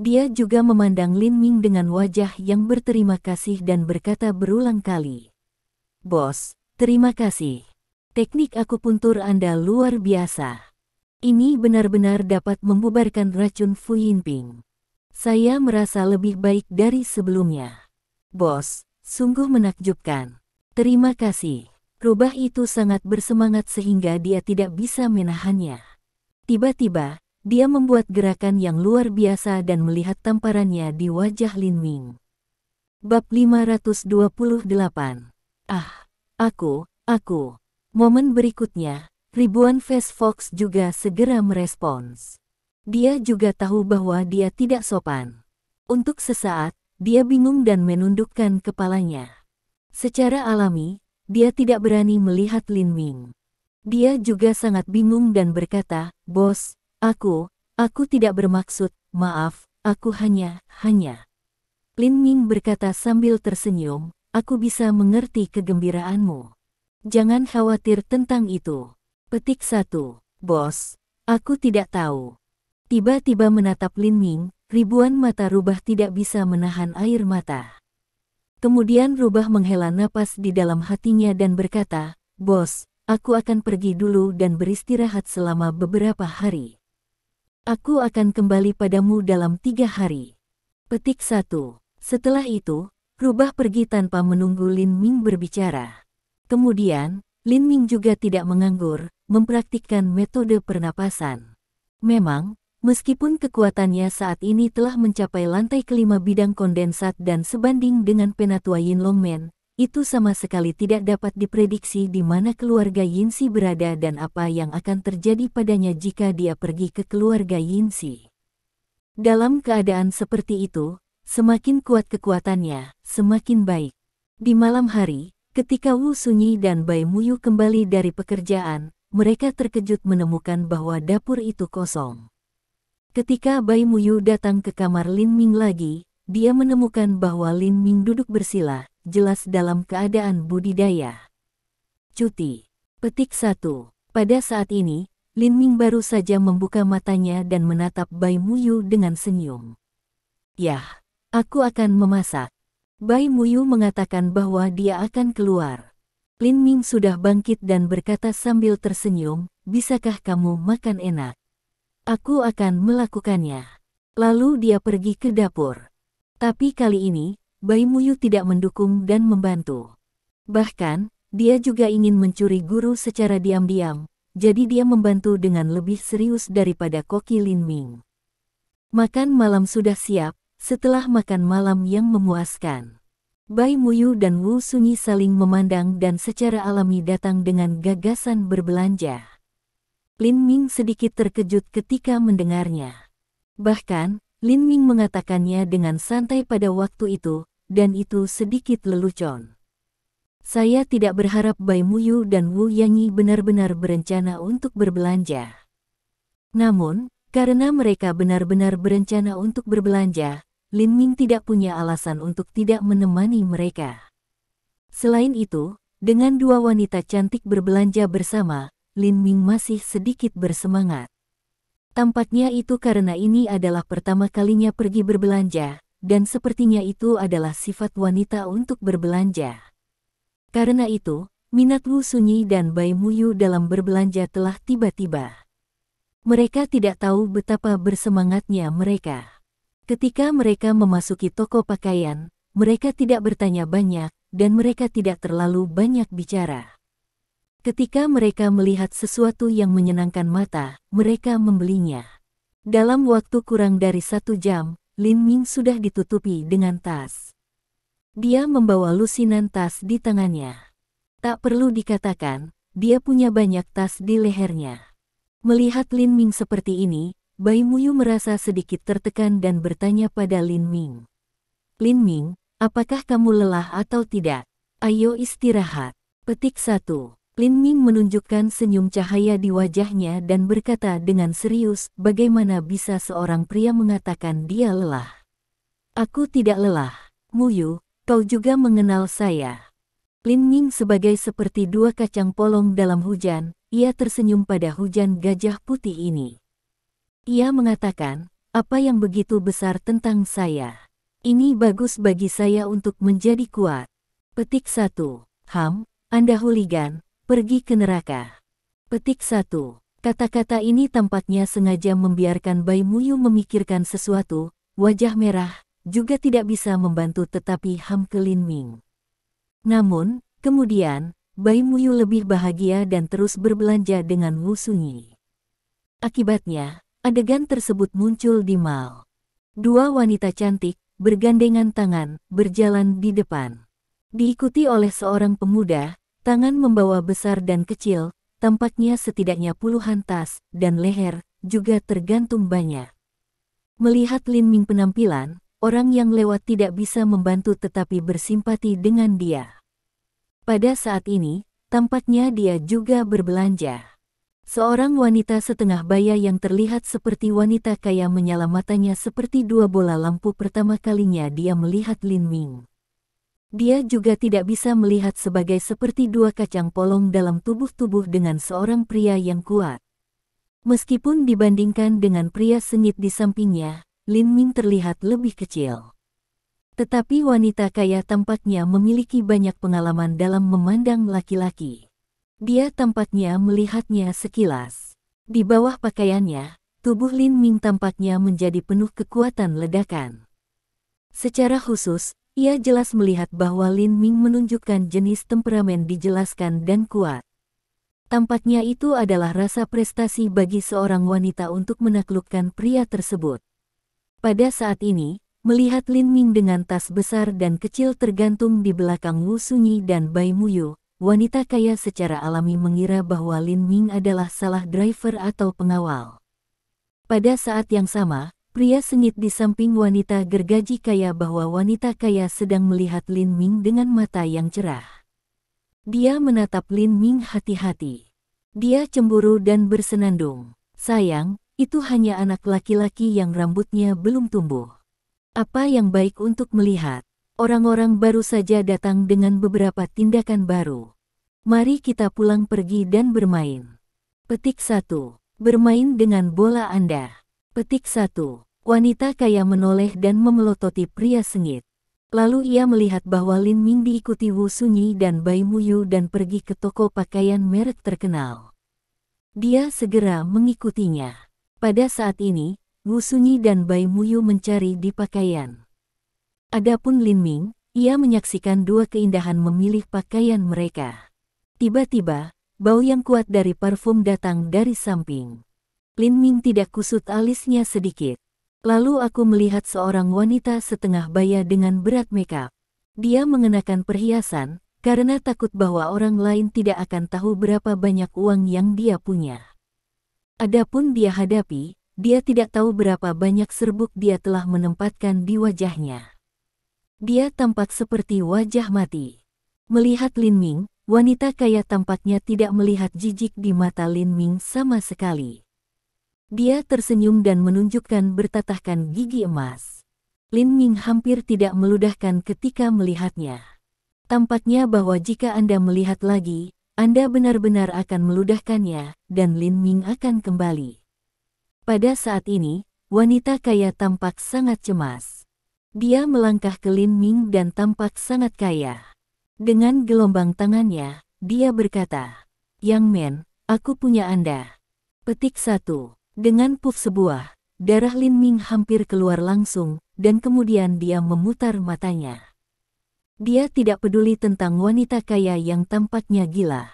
A: Dia juga memandang Lin Ming dengan wajah yang berterima kasih dan berkata berulang kali, "Bos, terima kasih. Teknik akupuntur Anda luar biasa. Ini benar-benar dapat membubarkan racun Fu Yinping. Saya merasa lebih baik dari sebelumnya. Bos, sungguh menakjubkan. Terima kasih." Rubah itu sangat bersemangat sehingga dia tidak bisa menahannya. Tiba-tiba, dia membuat gerakan yang luar biasa dan melihat tamparannya di wajah Lin Ming. Bab 528. Aku. Momen berikutnya, ribuan face Fox juga segera merespons. Dia juga tahu bahwa dia tidak sopan. Untuk sesaat, dia bingung dan menundukkan kepalanya. Secara alami, dia tidak berani melihat Lin Ming. Dia juga sangat bingung dan berkata, "Bos, aku tidak bermaksud, maaf, aku hanya." Lin Ming berkata sambil tersenyum, "Aku bisa mengerti kegembiraanmu. Jangan khawatir tentang itu." Petik 1. "Bos, aku tidak tahu." Tiba-tiba menatap Lin Ming, ribuan mata rubah tidak bisa menahan air mata. Kemudian rubah menghela napas di dalam hatinya dan berkata, "Bos, aku akan pergi dulu dan beristirahat selama beberapa hari. Aku akan kembali padamu dalam 3 hari." Petik 1. Setelah itu, rubah pergi tanpa menunggu Lin Ming berbicara. Kemudian, Lin Ming juga tidak menganggur, mempraktikkan metode pernapasan. Memang, meskipun kekuatannya saat ini telah mencapai lantai kelima bidang kondensat dan sebanding dengan penatua Yin Longmen, itu sama sekali tidak dapat diprediksi di mana keluarga Yinsi berada dan apa yang akan terjadi padanya jika dia pergi ke keluarga Yinsi. Dalam keadaan seperti itu, semakin kuat kekuatannya, semakin baik. Di malam hari, ketika Wu Sunyi dan Bai Muyu kembali dari pekerjaan, mereka terkejut menemukan bahwa dapur itu kosong. Ketika Bai Muyu datang ke kamar Lin Ming lagi, dia menemukan bahwa Lin Ming duduk bersila, jelas dalam keadaan budidaya. Cuti. Petik 1. Pada saat ini, Lin Ming baru saja membuka matanya dan menatap Bai Muyu dengan senyum. "Yah, aku akan memasak." Bai Muyu mengatakan bahwa dia akan keluar. Lin Ming sudah bangkit dan berkata sambil tersenyum, "Bisakah kamu makan enak? Aku akan melakukannya." Lalu dia pergi ke dapur. Tapi kali ini, Bai Muyu tidak mendukung dan membantu. Bahkan, dia juga ingin mencuri guru secara diam-diam, jadi dia membantu dengan lebih serius daripada Koki Lin Ming. Makan malam sudah siap. Setelah makan malam yang memuaskan, Bai Muyu dan Wu Sunyi saling memandang dan secara alami datang dengan gagasan berbelanja. Lin Ming sedikit terkejut ketika mendengarnya. Bahkan, Lin Ming mengatakannya dengan santai pada waktu itu, dan itu sedikit lelucon. Saya tidak berharap Bai Muyu dan Wu Yanyi benar-benar berencana untuk berbelanja. Namun, karena mereka benar-benar berencana untuk berbelanja, Lin Ming tidak punya alasan untuk tidak menemani mereka. Selain itu, dengan dua wanita cantik berbelanja bersama, Lin Ming masih sedikit bersemangat. Tampaknya itu karena ini adalah pertama kalinya pergi berbelanja, dan sepertinya itu adalah sifat wanita untuk berbelanja. Karena itu, minat Wu Sunyi dan Bai Muyu dalam berbelanja telah tiba-tiba. Mereka tidak tahu betapa bersemangatnya mereka. Ketika mereka memasuki toko pakaian, mereka tidak bertanya banyak, dan mereka tidak terlalu banyak bicara. Ketika mereka melihat sesuatu yang menyenangkan mata, mereka membelinya. Dalam waktu kurang dari 1 jam, Lin Ming sudah ditutupi dengan tas. Dia membawa lusinan tas di tangannya. Tak perlu dikatakan, dia punya banyak tas di lehernya. Melihat Lin Ming seperti ini, Bai Muyu merasa sedikit tertekan dan bertanya pada Lin Ming. Lin Ming, apakah kamu lelah atau tidak? Ayo istirahat. Petik 1. Lin Ming menunjukkan senyum cahaya di wajahnya dan berkata dengan serius, bagaimana bisa seorang pria mengatakan dia lelah? Aku tidak lelah. Muyu, kau juga mengenal saya. Lin Ming sebagai seperti dua kacang polong dalam hujan, ia tersenyum pada hujan gajah putih ini. Ia mengatakan, apa yang begitu besar tentang saya? Ini bagus bagi saya untuk menjadi kuat. Petik 1. Anda hooligan, pergi ke neraka. Petik 1. Kata-kata ini tampaknya sengaja membiarkan Bai Muyu memikirkan sesuatu, wajah merah, juga tidak bisa membantu tetapi ke Lin Ming. Namun, kemudian, Bai Muyu lebih bahagia dan terus berbelanja dengan Wu Sunyi. Akibatnya, adegan tersebut muncul di mall. Dua wanita cantik, bergandengan tangan, berjalan di depan. Diikuti oleh seorang pemuda, tangan membawa besar dan kecil, tampaknya setidaknya puluhan tas, dan leher, juga tergantung banyak. Melihat Lin Ming penampilan, orang yang lewat tidak bisa membantu tetapi bersimpati dengan dia. Pada saat ini, tampaknya dia juga berbelanja. Seorang wanita setengah baya yang terlihat seperti wanita kaya menyala matanya seperti dua bola lampu pertama kalinya dia melihat Lin Ming. Dia juga tidak bisa melihat sebagai seperti dua kacang polong dalam tubuh dengan seorang pria yang kuat. Meskipun dibandingkan dengan pria sengit di sampingnya, Lin Ming terlihat lebih kecil. Tetapi wanita kaya tampaknya memiliki banyak pengalaman dalam memandang laki-laki. Dia tampaknya melihatnya sekilas. Di bawah pakaiannya, tubuh Lin Ming tampaknya menjadi penuh kekuatan ledakan. Secara khusus, ia jelas melihat bahwa Lin Ming menunjukkan jenis temperamen dijelaskan dan kuat. Tampaknya itu adalah rasa prestasi bagi seorang wanita untuk menaklukkan pria tersebut. Pada saat ini, melihat Lin Ming dengan tas besar dan kecil tergantung di belakang Wu Sunyi dan Bai Muyu, wanita kaya secara alami mengira bahwa Lin Ming adalah salah driver atau pengawal. Pada saat yang sama, pria sengit di samping wanita gergaji kaya bahwa wanita kaya sedang melihat Lin Ming dengan mata yang cerah. Dia menatap Lin Ming hati-hati. Dia cemburu dan bersenandung. Sayang, itu hanya anak laki-laki yang rambutnya belum tumbuh. Apa yang baik untuk melihat? Orang-orang baru saja datang dengan beberapa tindakan baru. Mari kita pulang pergi dan bermain. Petik 1. Bermain dengan bola Anda. Petik 1. Wanita kaya menoleh dan memelototi pria sengit. Lalu ia melihat bahwa Lin Ming diikuti Wu Sunyi dan Bai Muyu dan pergi ke toko pakaian merek terkenal. Dia segera mengikutinya. Pada saat ini, Wu Sunyi dan Bai Muyu mencari di pakaian. Adapun Lin Ming, Ia menyaksikan dua keindahan memilih pakaian mereka. Tiba-tiba, bau yang kuat dari parfum datang dari samping. Lin Ming tidak kusut alisnya sedikit. Lalu aku melihat seorang wanita setengah baya dengan berat makeup. Dia mengenakan perhiasan, karena takut bahwa orang lain tidak akan tahu berapa banyak uang yang dia punya. Adapun dia hadapi, dia tidak tahu berapa banyak serbuk dia telah menempatkan di wajahnya. Dia tampak seperti wajah mati. Melihat Lin Ming, wanita kaya tampaknya tidak melihat jijik di mata Lin Ming sama sekali. Dia tersenyum dan menunjukkan bertatahkan gigi emas. Lin Ming hampir tidak meludahkan ketika melihatnya. Tampaknya bahwa jika Anda melihat lagi, Anda benar-benar akan meludahkannya, dan Lin Ming akan kembali. Pada saat ini, wanita kaya tampak sangat cemas. Dia melangkah ke Lin Ming dan tampak sangat kaya. Dengan gelombang tangannya, dia berkata, "Young man, aku punya Anda." Petik 1. Dengan puff sebuah, darah Lin Ming hampir keluar langsung, dan kemudian dia memutar matanya. Dia tidak peduli tentang wanita kaya yang tampaknya gila.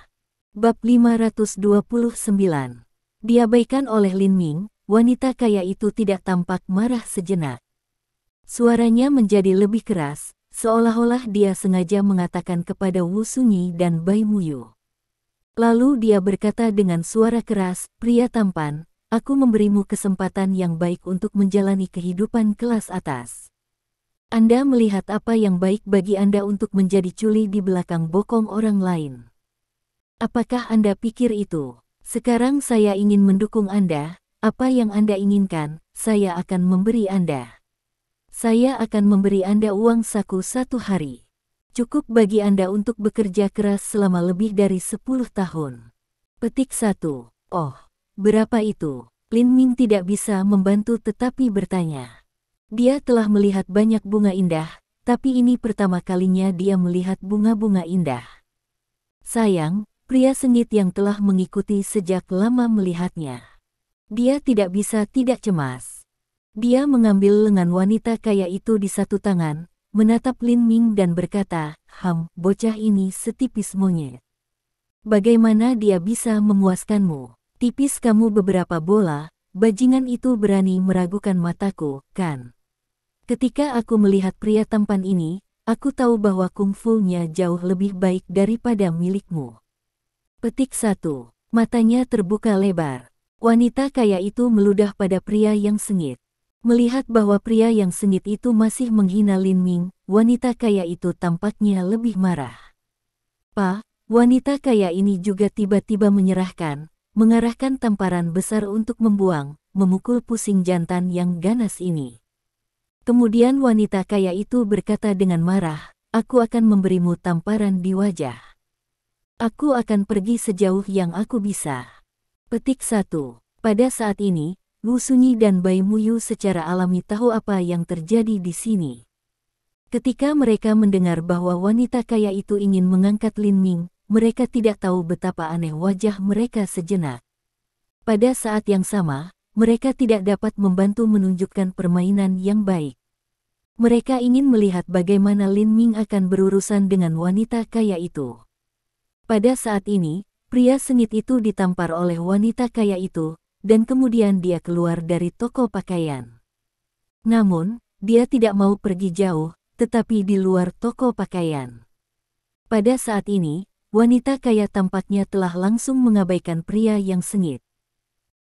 A: Bab 529. Diabaikan oleh Lin Ming, wanita kaya itu tidak tampak marah sejenak. Suaranya menjadi lebih keras, seolah-olah dia sengaja mengatakan kepada Wu Sunyi dan Bai Muyu. Lalu dia berkata dengan suara keras, "Pria tampan, aku memberimu kesempatan yang baik untuk menjalani kehidupan kelas atas. Anda melihat apa yang baik bagi Anda untuk menjadi culi di belakang bokong orang lain. Apakah Anda pikir itu? Sekarang saya ingin mendukung Anda, apa yang Anda inginkan, saya akan memberi Anda. Saya akan memberi Anda uang saku 1 hari. Cukup bagi Anda untuk bekerja keras selama lebih dari 10 tahun. Petik 1. Oh. Berapa itu? Lin Ming tidak bisa membantu tetapi bertanya. Dia telah melihat banyak bunga indah, tapi ini pertama kalinya dia melihat bunga-bunga indah. Sayang, pria sengit yang telah mengikuti sejak lama melihatnya. Dia tidak bisa tidak cemas. Dia mengambil lengan wanita kaya itu di satu tangan, menatap Lin Ming dan berkata, bocah ini setipis monyet. Bagaimana dia bisa memuaskanmu? Tipis kamu beberapa bola, bajingan itu berani meragukan mataku, kan? Ketika aku melihat pria tampan ini, aku tahu bahwa kungfu-nya jauh lebih baik daripada milikmu." Petik 1. Matanya terbuka lebar. Wanita kaya itu meludah pada pria yang sengit. Melihat bahwa pria yang sengit itu masih menghina Lin Ming, wanita kaya itu tampaknya lebih marah. "Pak," wanita kaya ini juga tiba-tiba mengarahkan tamparan besar untuk memukul pusing jantan yang ganas ini. Kemudian wanita kaya itu berkata dengan marah, "Aku akan memberimu tamparan di wajah. Aku akan pergi sejauh yang aku bisa." Petik 1. Pada saat ini, Wu Sunyi dan Bai Muyu secara alami tahu apa yang terjadi di sini. Ketika mereka mendengar bahwa wanita kaya itu ingin mengangkat Lin Ming, mereka tidak tahu betapa aneh wajah mereka sejenak. Pada saat yang sama, mereka tidak dapat membantu menunjukkan permainan yang baik. Mereka ingin melihat bagaimana Lin Ming akan berurusan dengan wanita kaya itu. Pada saat ini, pria sengit itu ditampar oleh wanita kaya itu, dan kemudian dia keluar dari toko pakaian. Namun, dia tidak mau pergi jauh, tetapi di luar toko pakaian. Pada saat ini, wanita kaya tampaknya telah langsung mengabaikan pria yang sengit.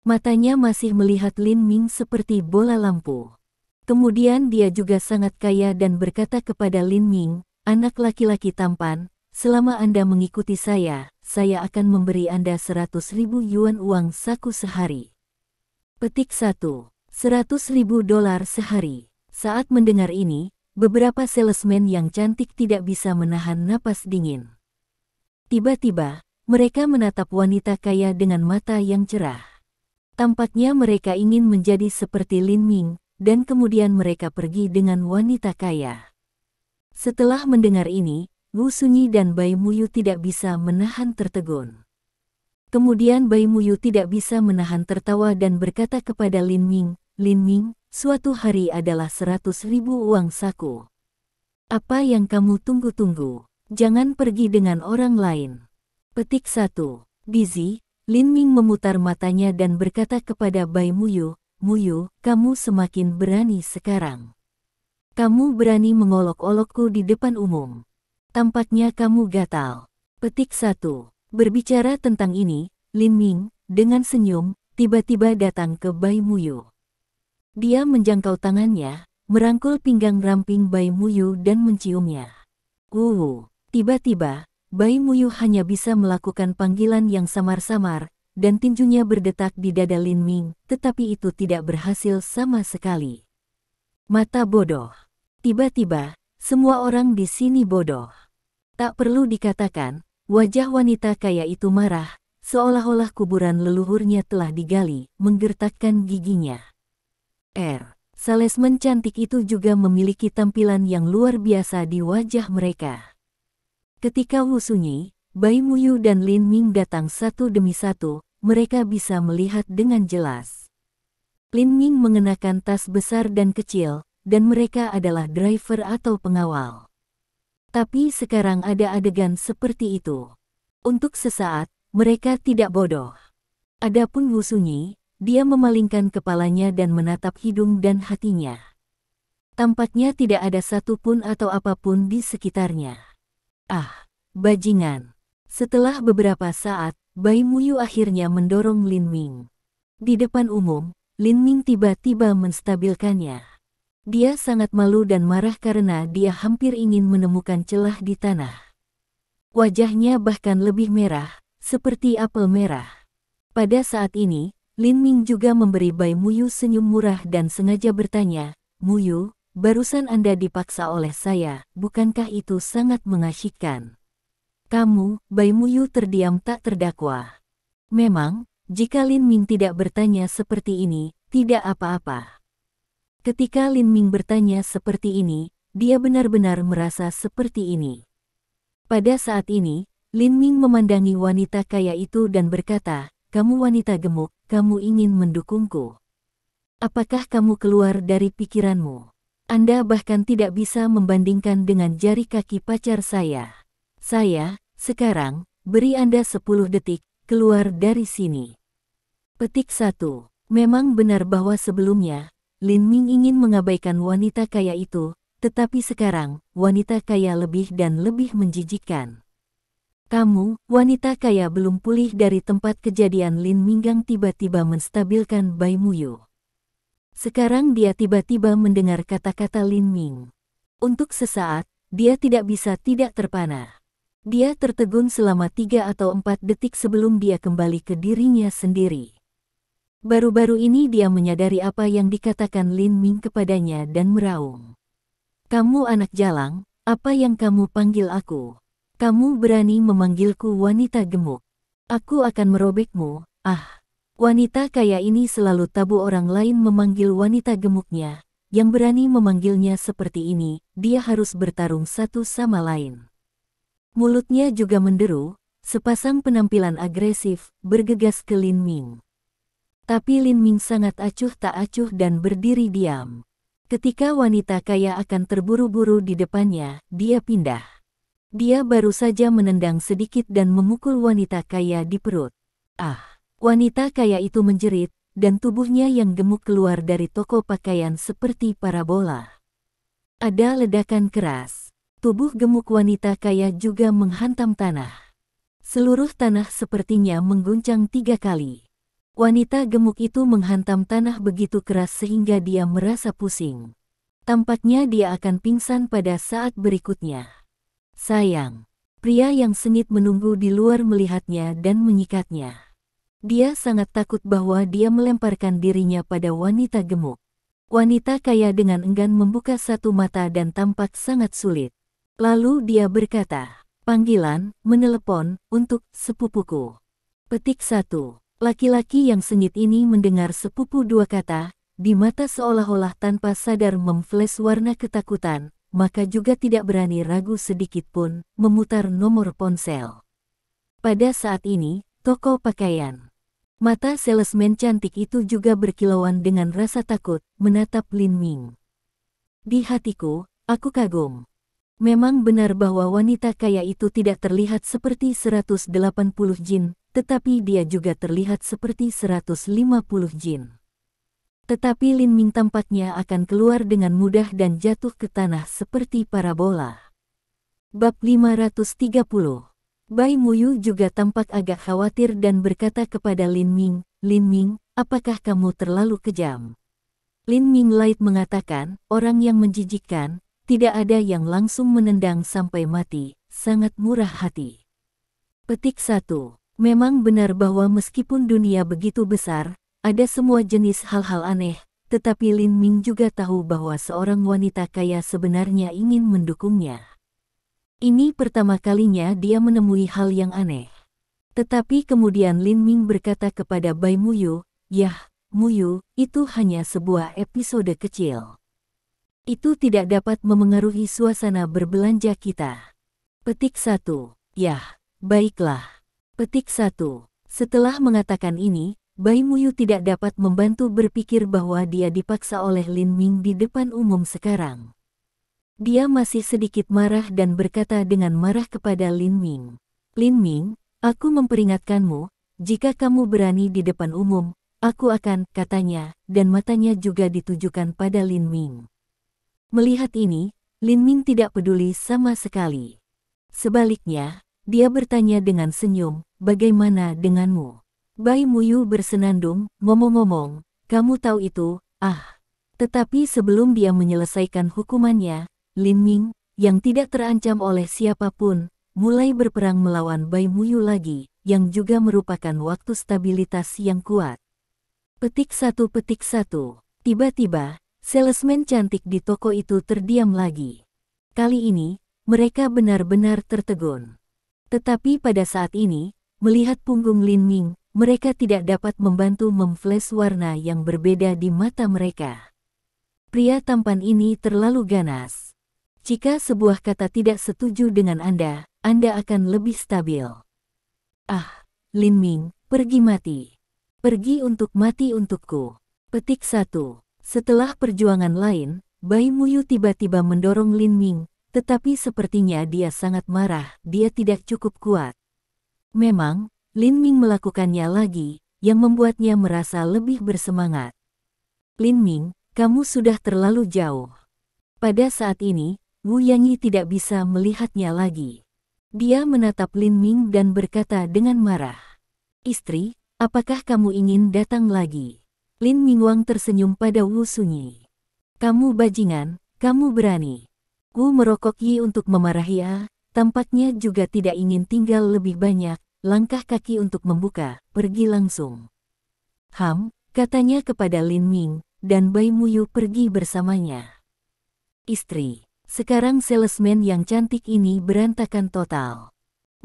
A: Matanya masih melihat Lin Ming seperti bola lampu. Kemudian dia juga sangat kaya dan berkata kepada Lin Ming, "Anak laki-laki tampan, selama Anda mengikuti saya akan memberi Anda 100.000 yuan uang saku sehari." Petik 1. 100.000 dolar sehari. Saat mendengar ini, beberapa salesman yang cantik tidak bisa menahan napas dingin. Tiba-tiba, mereka menatap wanita kaya dengan mata yang cerah. Tampaknya mereka ingin menjadi seperti Lin Ming, dan kemudian mereka pergi dengan wanita kaya. Setelah mendengar ini, Wu Sunyi dan Bai Muyu tidak bisa menahan tertegun. Kemudian Bai Muyu tidak bisa menahan tertawa dan berkata kepada Lin Ming, "Lin Ming, suatu hari adalah 100.000 uang saku. Apa yang kamu tunggu-tunggu? Jangan pergi dengan orang lain. Petik 1. Busy, Lin Ming memutar matanya dan berkata kepada Bai Muyu, Muyu, kamu semakin berani sekarang. Kamu berani mengolok-olokku di depan umum. Tampaknya kamu gatal. Petik 1. Berbicara tentang ini, Lin Ming, dengan senyum, tiba-tiba datang ke Bai Muyu. Dia menjangkau tangannya, merangkul pinggang ramping Bai Muyu dan menciumnya. Tiba-tiba, Bai Muyu hanya bisa melakukan panggilan yang samar-samar, dan tinjunya berdetak di dada Lin Ming, tetapi itu tidak berhasil sama sekali. Mata bodoh. Tiba-tiba, semua orang di sini bodoh. Tak perlu dikatakan, wajah wanita kaya itu marah, seolah-olah kuburan leluhurnya telah digali, menggertakkan giginya. Salesman cantik itu juga memiliki tampilan yang luar biasa di wajah mereka. Ketika Wu sunyi, Bai Muyu dan Lin Ming datang satu demi satu, mereka bisa melihat dengan jelas. Lin Ming mengenakan tas besar dan kecil, dan mereka adalah driver atau pengawal. Tapi sekarang ada adegan seperti itu. Untuk sesaat, mereka tidak bodoh. Adapun Wu sunyi, dia memalingkan kepalanya dan menatap hidung dan hatinya. Tampaknya tidak ada satupun atau apapun di sekitarnya. Bajingan. Setelah beberapa saat, Bai Muyu akhirnya mendorong Lin Ming. Di depan umum, Lin Ming tiba-tiba menstabilkannya. Dia sangat malu dan marah karena dia hampir ingin menemukan celah di tanah. Wajahnya bahkan lebih merah, seperti apel merah. Pada saat ini, Lin Ming juga memberi Bai Muyu senyum murah dan sengaja bertanya, Muyu, barusan Anda dipaksa oleh saya, bukankah itu sangat mengasyikkan? Kamu, Bai Muyu terdiam tak terdakwa. Memang, jika Lin Ming tidak bertanya seperti ini, tidak apa-apa. Ketika Lin Ming bertanya seperti ini, dia benar-benar merasa seperti ini. Pada saat ini, Lin Ming memandangi wanita kaya itu dan berkata, kamu wanita gemuk, kamu ingin mendukungku. Apakah kamu keluar dari pikiranmu? Anda bahkan tidak bisa membandingkan dengan jari kaki pacar saya. Saya, sekarang, beri Anda 10 detik, keluar dari sini. Petik 1. Memang benar bahwa sebelumnya, Lin Ming ingin mengabaikan wanita kaya itu, tetapi sekarang, wanita kaya lebih dan lebih menjijikkan. Kamu, wanita kaya belum pulih dari tempat kejadian. Lin Minggang tiba-tiba menstabilkan Bai Muyu. Sekarang dia tiba-tiba mendengar kata-kata Lin Ming. Untuk sesaat, dia tidak bisa tidak terpana. Dia tertegun selama 3 atau 4 detik sebelum dia kembali ke dirinya sendiri. Baru-baru ini dia menyadari apa yang dikatakan Lin Ming kepadanya dan meraung. Kamu anak jalang, apa yang kamu panggil aku? Kamu berani memanggilku wanita gemuk. Aku akan merobekmu. Wanita kaya ini selalu tabu orang lain memanggil wanita gemuknya. Yang berani memanggilnya seperti ini, dia harus bertarung satu sama lain. Mulutnya juga menderu, sepasang penampilan agresif, bergegas ke Lin Ming. Tapi Lin Ming sangat acuh tak acuh dan berdiri diam. Ketika wanita kaya akan terburu-buru di depannya, dia pindah. Dia baru saja menendang sedikit dan memukul wanita kaya di perut. Wanita kaya itu menjerit, dan tubuhnya yang gemuk keluar dari toko pakaian seperti parabola. Ada ledakan keras. Tubuh gemuk wanita kaya juga menghantam tanah. Seluruh tanah sepertinya mengguncang 3 kali. Wanita gemuk itu menghantam tanah begitu keras sehingga dia merasa pusing. Tampaknya dia akan pingsan pada saat berikutnya. Sayang, pria yang sengit menunggu di luar melihatnya dan menyikatnya. Dia sangat takut bahwa dia melemparkan dirinya pada wanita gemuk. Wanita kaya dengan enggan membuka satu mata dan tampak sangat sulit. Lalu dia berkata, panggilan, menelepon, untuk sepupuku. Petik 1. Laki-laki yang sengit ini mendengar sepupu 2 kata, di mata seolah-olah tanpa sadar memflash warna ketakutan, maka juga tidak berani ragu sedikit pun, memutar nomor ponsel. Pada saat ini, toko pakaian. Mata salesman cantik itu juga berkilauan dengan rasa takut, menatap Lin Ming. Di hatiku, aku kagum. Memang benar bahwa wanita kaya itu tidak terlihat seperti 180 jin, tetapi dia juga terlihat seperti 150 jin. Tetapi Lin Ming tampaknya akan keluar dengan mudah dan jatuh ke tanah seperti parabola. Bab 530. Bai Muyu juga tampak agak khawatir dan berkata kepada Lin Ming, "Lin Ming, apakah kamu terlalu kejam?" Lin Ming Light mengatakan, "Orang yang menjijikkan, tidak ada yang langsung menendang sampai mati, sangat murah hati." Petik 1. Memang benar bahwa meskipun dunia begitu besar, ada semua jenis hal-hal aneh, tetapi Lin Ming juga tahu bahwa seorang wanita kaya sebenarnya ingin mendukungnya. Ini pertama kalinya dia menemui hal yang aneh. Tetapi kemudian Lin Ming berkata kepada Bai Muyu, "Yah, Muyu, itu hanya sebuah episode kecil. Itu tidak dapat memengaruhi suasana berbelanja kita." Petik 1. Yah, baiklah. Petik 1. Setelah mengatakan ini, Bai Muyu tidak dapat membantu berpikir bahwa dia dipaksa oleh Lin Ming di depan umum sekarang. Dia masih sedikit marah dan berkata dengan marah kepada Lin Ming, "Lin Ming, aku memperingatkanmu, jika kamu berani di depan umum, aku akan," katanya, dan matanya juga ditujukan pada Lin Ming. Melihat ini, Lin Ming tidak peduli sama sekali. Sebaliknya, dia bertanya dengan senyum, "Bagaimana denganmu?" Bai Muyu bersenandung, ngomong-ngomong, "Kamu tahu itu, ah." Tetapi sebelum dia menyelesaikan hukumannya, Lin Ming, yang tidak terancam oleh siapapun, mulai berperang melawan Bai Muyu lagi, yang juga merupakan waktu stabilitas yang kuat. Petik 1. Tiba-tiba, salesman cantik di toko itu terdiam lagi. Kali ini, mereka benar-benar tertegun. Tetapi pada saat ini, melihat punggung Lin Ming, mereka tidak dapat membantu memflash warna yang berbeda di mata mereka. Pria tampan ini terlalu ganas. Jika sebuah kata tidak setuju dengan Anda akan lebih stabil. Ah, Lin Ming, pergi mati. Pergi untuk mati untukku. Petik 1. Setelah perjuangan lain, Bai Muyu tiba-tiba mendorong Lin Ming, tetapi sepertinya dia sangat marah, dia tidak cukup kuat. Memang, Lin Ming melakukannya lagi, yang membuatnya merasa lebih bersemangat. "Lin Ming, kamu sudah terlalu jauh." Pada saat ini, Wu Yanyi tidak bisa melihatnya lagi. Dia menatap Lin Ming dan berkata dengan marah, "Istri, apakah kamu ingin datang lagi?" Lin Mingwang tersenyum pada Wu Sunyi. "Kamu bajingan, kamu berani." Wu merokok Yi untuk memarahi tampaknya juga tidak ingin tinggal lebih banyak, langkah kaki untuk membuka, pergi langsung. Katanya kepada Lin Ming, dan Bai Muyu pergi bersamanya. "Istri, sekarang salesman yang cantik ini berantakan total."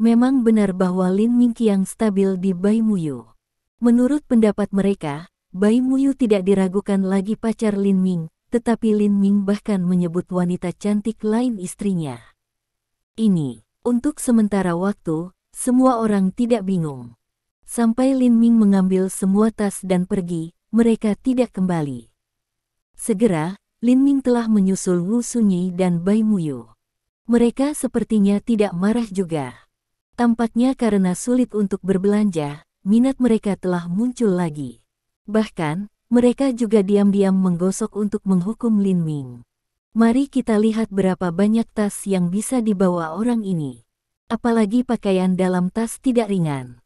A: Memang benar bahwa Lin Ming yang stabil di Bai Muyu. Menurut pendapat mereka, Bai Muyu tidak diragukan lagi pacar Lin Ming, tetapi Lin Ming bahkan menyebut wanita cantik lain istrinya. Ini, untuk sementara waktu, semua orang tidak bingung. Sampai Lin Ming mengambil semua tas dan pergi, mereka tidak kembali. Segera, Lin Ming telah menyusul Wu Sunyi dan Bai Muyu. Mereka sepertinya tidak marah juga. Tampaknya karena sulit untuk berbelanja, minat mereka telah muncul lagi. Bahkan, mereka juga diam-diam menggosok untuk menghukum Lin Ming. "Mari kita lihat berapa banyak tas yang bisa dibawa orang ini. Apalagi pakaian dalam tas tidak ringan.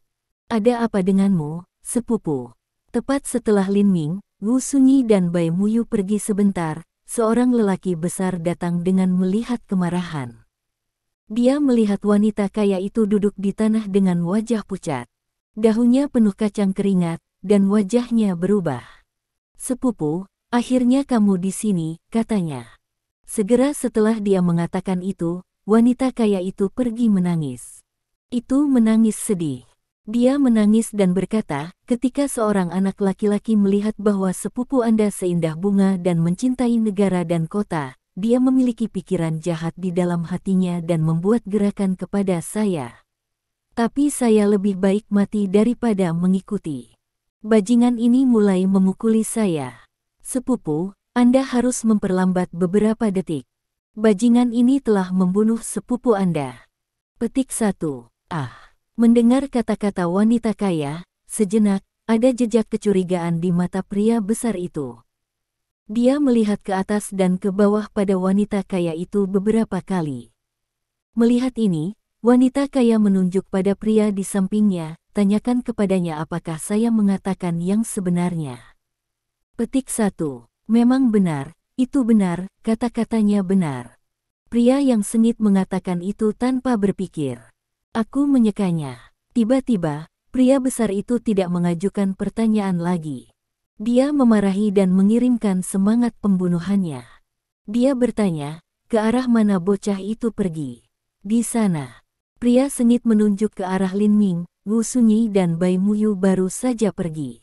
A: Ada apa denganmu, sepupu?" Tepat setelah Lin Ming, Wu Sunyi dan Bai Muyu pergi sebentar, seorang lelaki besar datang dengan melihat kemarahan. Dia melihat wanita kaya itu duduk di tanah dengan wajah pucat. Dahunya penuh kacang keringat, dan wajahnya berubah. "Sepupu, akhirnya kamu di sini," katanya. Segera setelah dia mengatakan itu, wanita kaya itu pergi menangis. Itu menangis sedih. Dia menangis dan berkata, "Ketika seorang anak laki-laki melihat bahwa sepupu Anda seindah bunga dan mencintai negara dan kota, dia memiliki pikiran jahat di dalam hatinya dan membuat gerakan kepada saya. Tapi saya lebih baik mati daripada mengikuti. Bajingan ini mulai memukuli saya. Sepupu, Anda harus memperlambat beberapa detik." Bajingan ini telah membunuh sepupu Anda. Petik 1. Mendengar kata-kata wanita kaya, sejenak, ada jejak kecurigaan di mata pria besar itu. Dia melihat ke atas dan ke bawah pada wanita kaya itu beberapa kali. Melihat ini, wanita kaya menunjuk pada pria di sampingnya, tanyakan kepadanya apakah saya mengatakan yang sebenarnya. Petik 1. Memang benar, itu benar, kata-katanya benar. Pria yang sengit mengatakan itu tanpa berpikir. Aku menyekanya. Tiba-tiba, pria besar itu tidak mengajukan pertanyaan lagi. Dia memarahi dan mengirimkan semangat pembunuhannya. Dia bertanya, ke arah mana bocah itu pergi? Di sana. Pria sengit menunjuk ke arah Lin Ming, Wu Sunyi dan Bai Muyu baru saja pergi.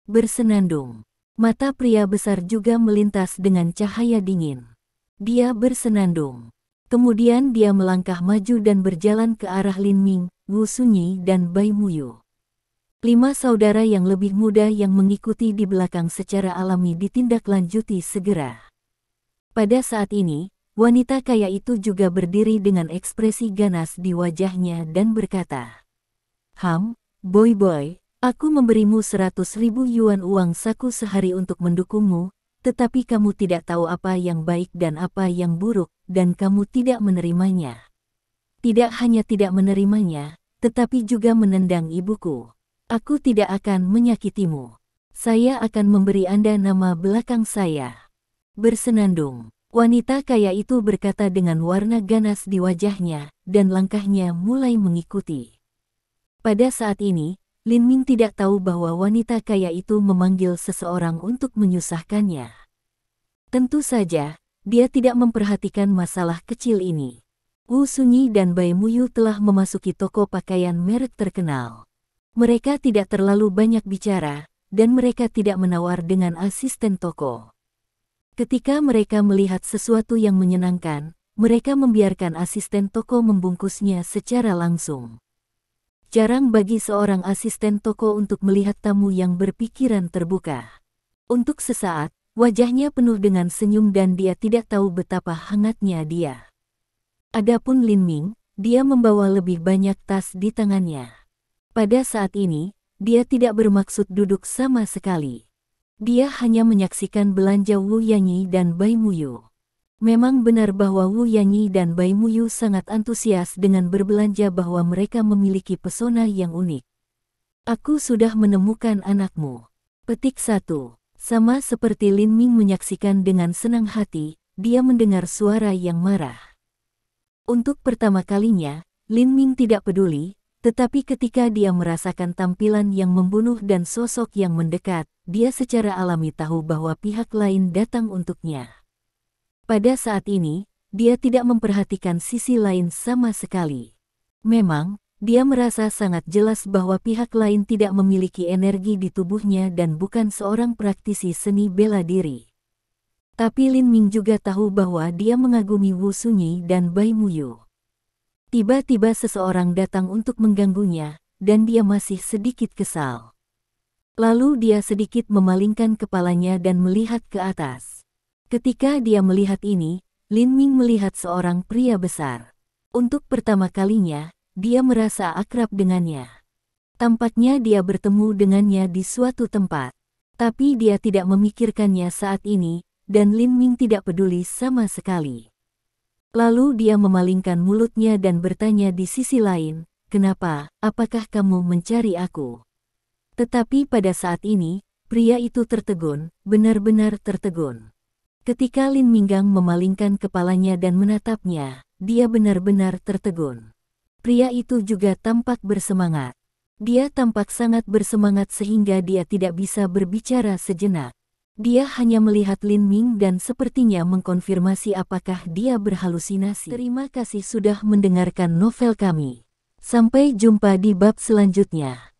A: Bersenandung. Mata pria besar juga melintas dengan cahaya dingin. Dia bersenandung. Kemudian dia melangkah maju dan berjalan ke arah Lin Ming, Wu Sunyi dan Bai Muyu. 5 saudara yang lebih muda yang mengikuti di belakang secara alami ditindaklanjuti segera. Pada saat ini, wanita kaya itu juga berdiri dengan ekspresi ganas di wajahnya dan berkata, Boy, aku memberimu 100.000 yuan uang saku sehari untuk mendukungmu, tetapi kamu tidak tahu apa yang baik dan apa yang buruk, dan kamu tidak menerimanya. Tidak hanya tidak menerimanya, tetapi juga menendang ibuku. Aku tidak akan menyakitimu. Saya akan memberi Anda nama belakang saya. Bersenandung. Wanita kaya itu berkata dengan warna ganas di wajahnya, dan langkahnya mulai mengikuti. Pada saat ini, Lin Ming tidak tahu bahwa wanita kaya itu memanggil seseorang untuk menyusahkannya. Tentu saja, dia tidak memperhatikan masalah kecil ini. Wu Sunyi dan Bai Muyu telah memasuki toko pakaian merek terkenal. Mereka tidak terlalu banyak bicara, dan mereka tidak menawar dengan asisten toko. Ketika mereka melihat sesuatu yang menyenangkan, mereka membiarkan asisten toko membungkusnya secara langsung. Jarang bagi seorang asisten toko untuk melihat tamu yang berpikiran terbuka. Untuk sesaat, wajahnya penuh dengan senyum dan dia tidak tahu betapa hangatnya dia. Adapun Lin Ming, dia membawa lebih banyak tas di tangannya. Pada saat ini, dia tidak bermaksud duduk sama sekali. Dia hanya menyaksikan belanja Wu Yanyi dan Bai Muyu. Memang benar bahwa Wu Yanyi dan Bai Muyu sangat antusias dengan berbelanja bahwa mereka memiliki pesona yang unik. Aku sudah menemukan anakmu. Petik 1. Sama seperti Lin Ming menyaksikan dengan senang hati, dia mendengar suara yang marah. Untuk pertama kalinya, Lin Ming tidak peduli, tetapi ketika dia merasakan tampilan yang membunuh dan sosok yang mendekat, dia secara alami tahu bahwa pihak lain datang untuknya. Pada saat ini, dia tidak memperhatikan sisi lain sama sekali. Memang, dia merasa sangat jelas bahwa pihak lain tidak memiliki energi di tubuhnya dan bukan seorang praktisi seni bela diri. Tapi Lin Ming juga tahu bahwa dia mengagumi Wu Sunyi dan Bai Muyu. Tiba-tiba seseorang datang untuk mengganggunya, dan dia masih sedikit kesal. Lalu dia sedikit memalingkan kepalanya dan melihat ke atas. Ketika dia melihat ini, Lin Ming melihat seorang pria besar. Untuk pertama kalinya, dia merasa akrab dengannya. Tampaknya dia bertemu dengannya di suatu tempat. Tapi dia tidak memikirkannya saat ini, dan Lin Ming tidak peduli sama sekali. Lalu dia memalingkan mulutnya dan bertanya di sisi lain, kenapa, apakah kamu mencari aku? Tetapi pada saat ini, pria itu tertegun, benar-benar tertegun. Ketika Lin Minggang memalingkan kepalanya dan menatapnya, dia benar-benar tertegun. Pria itu juga tampak bersemangat. Dia tampak sangat bersemangat sehingga dia tidak bisa berbicara sejenak. Dia hanya melihat Lin Ming dan sepertinya mengkonfirmasi apakah dia berhalusinasi. Terima kasih sudah mendengarkan novel kami. Sampai jumpa di bab selanjutnya.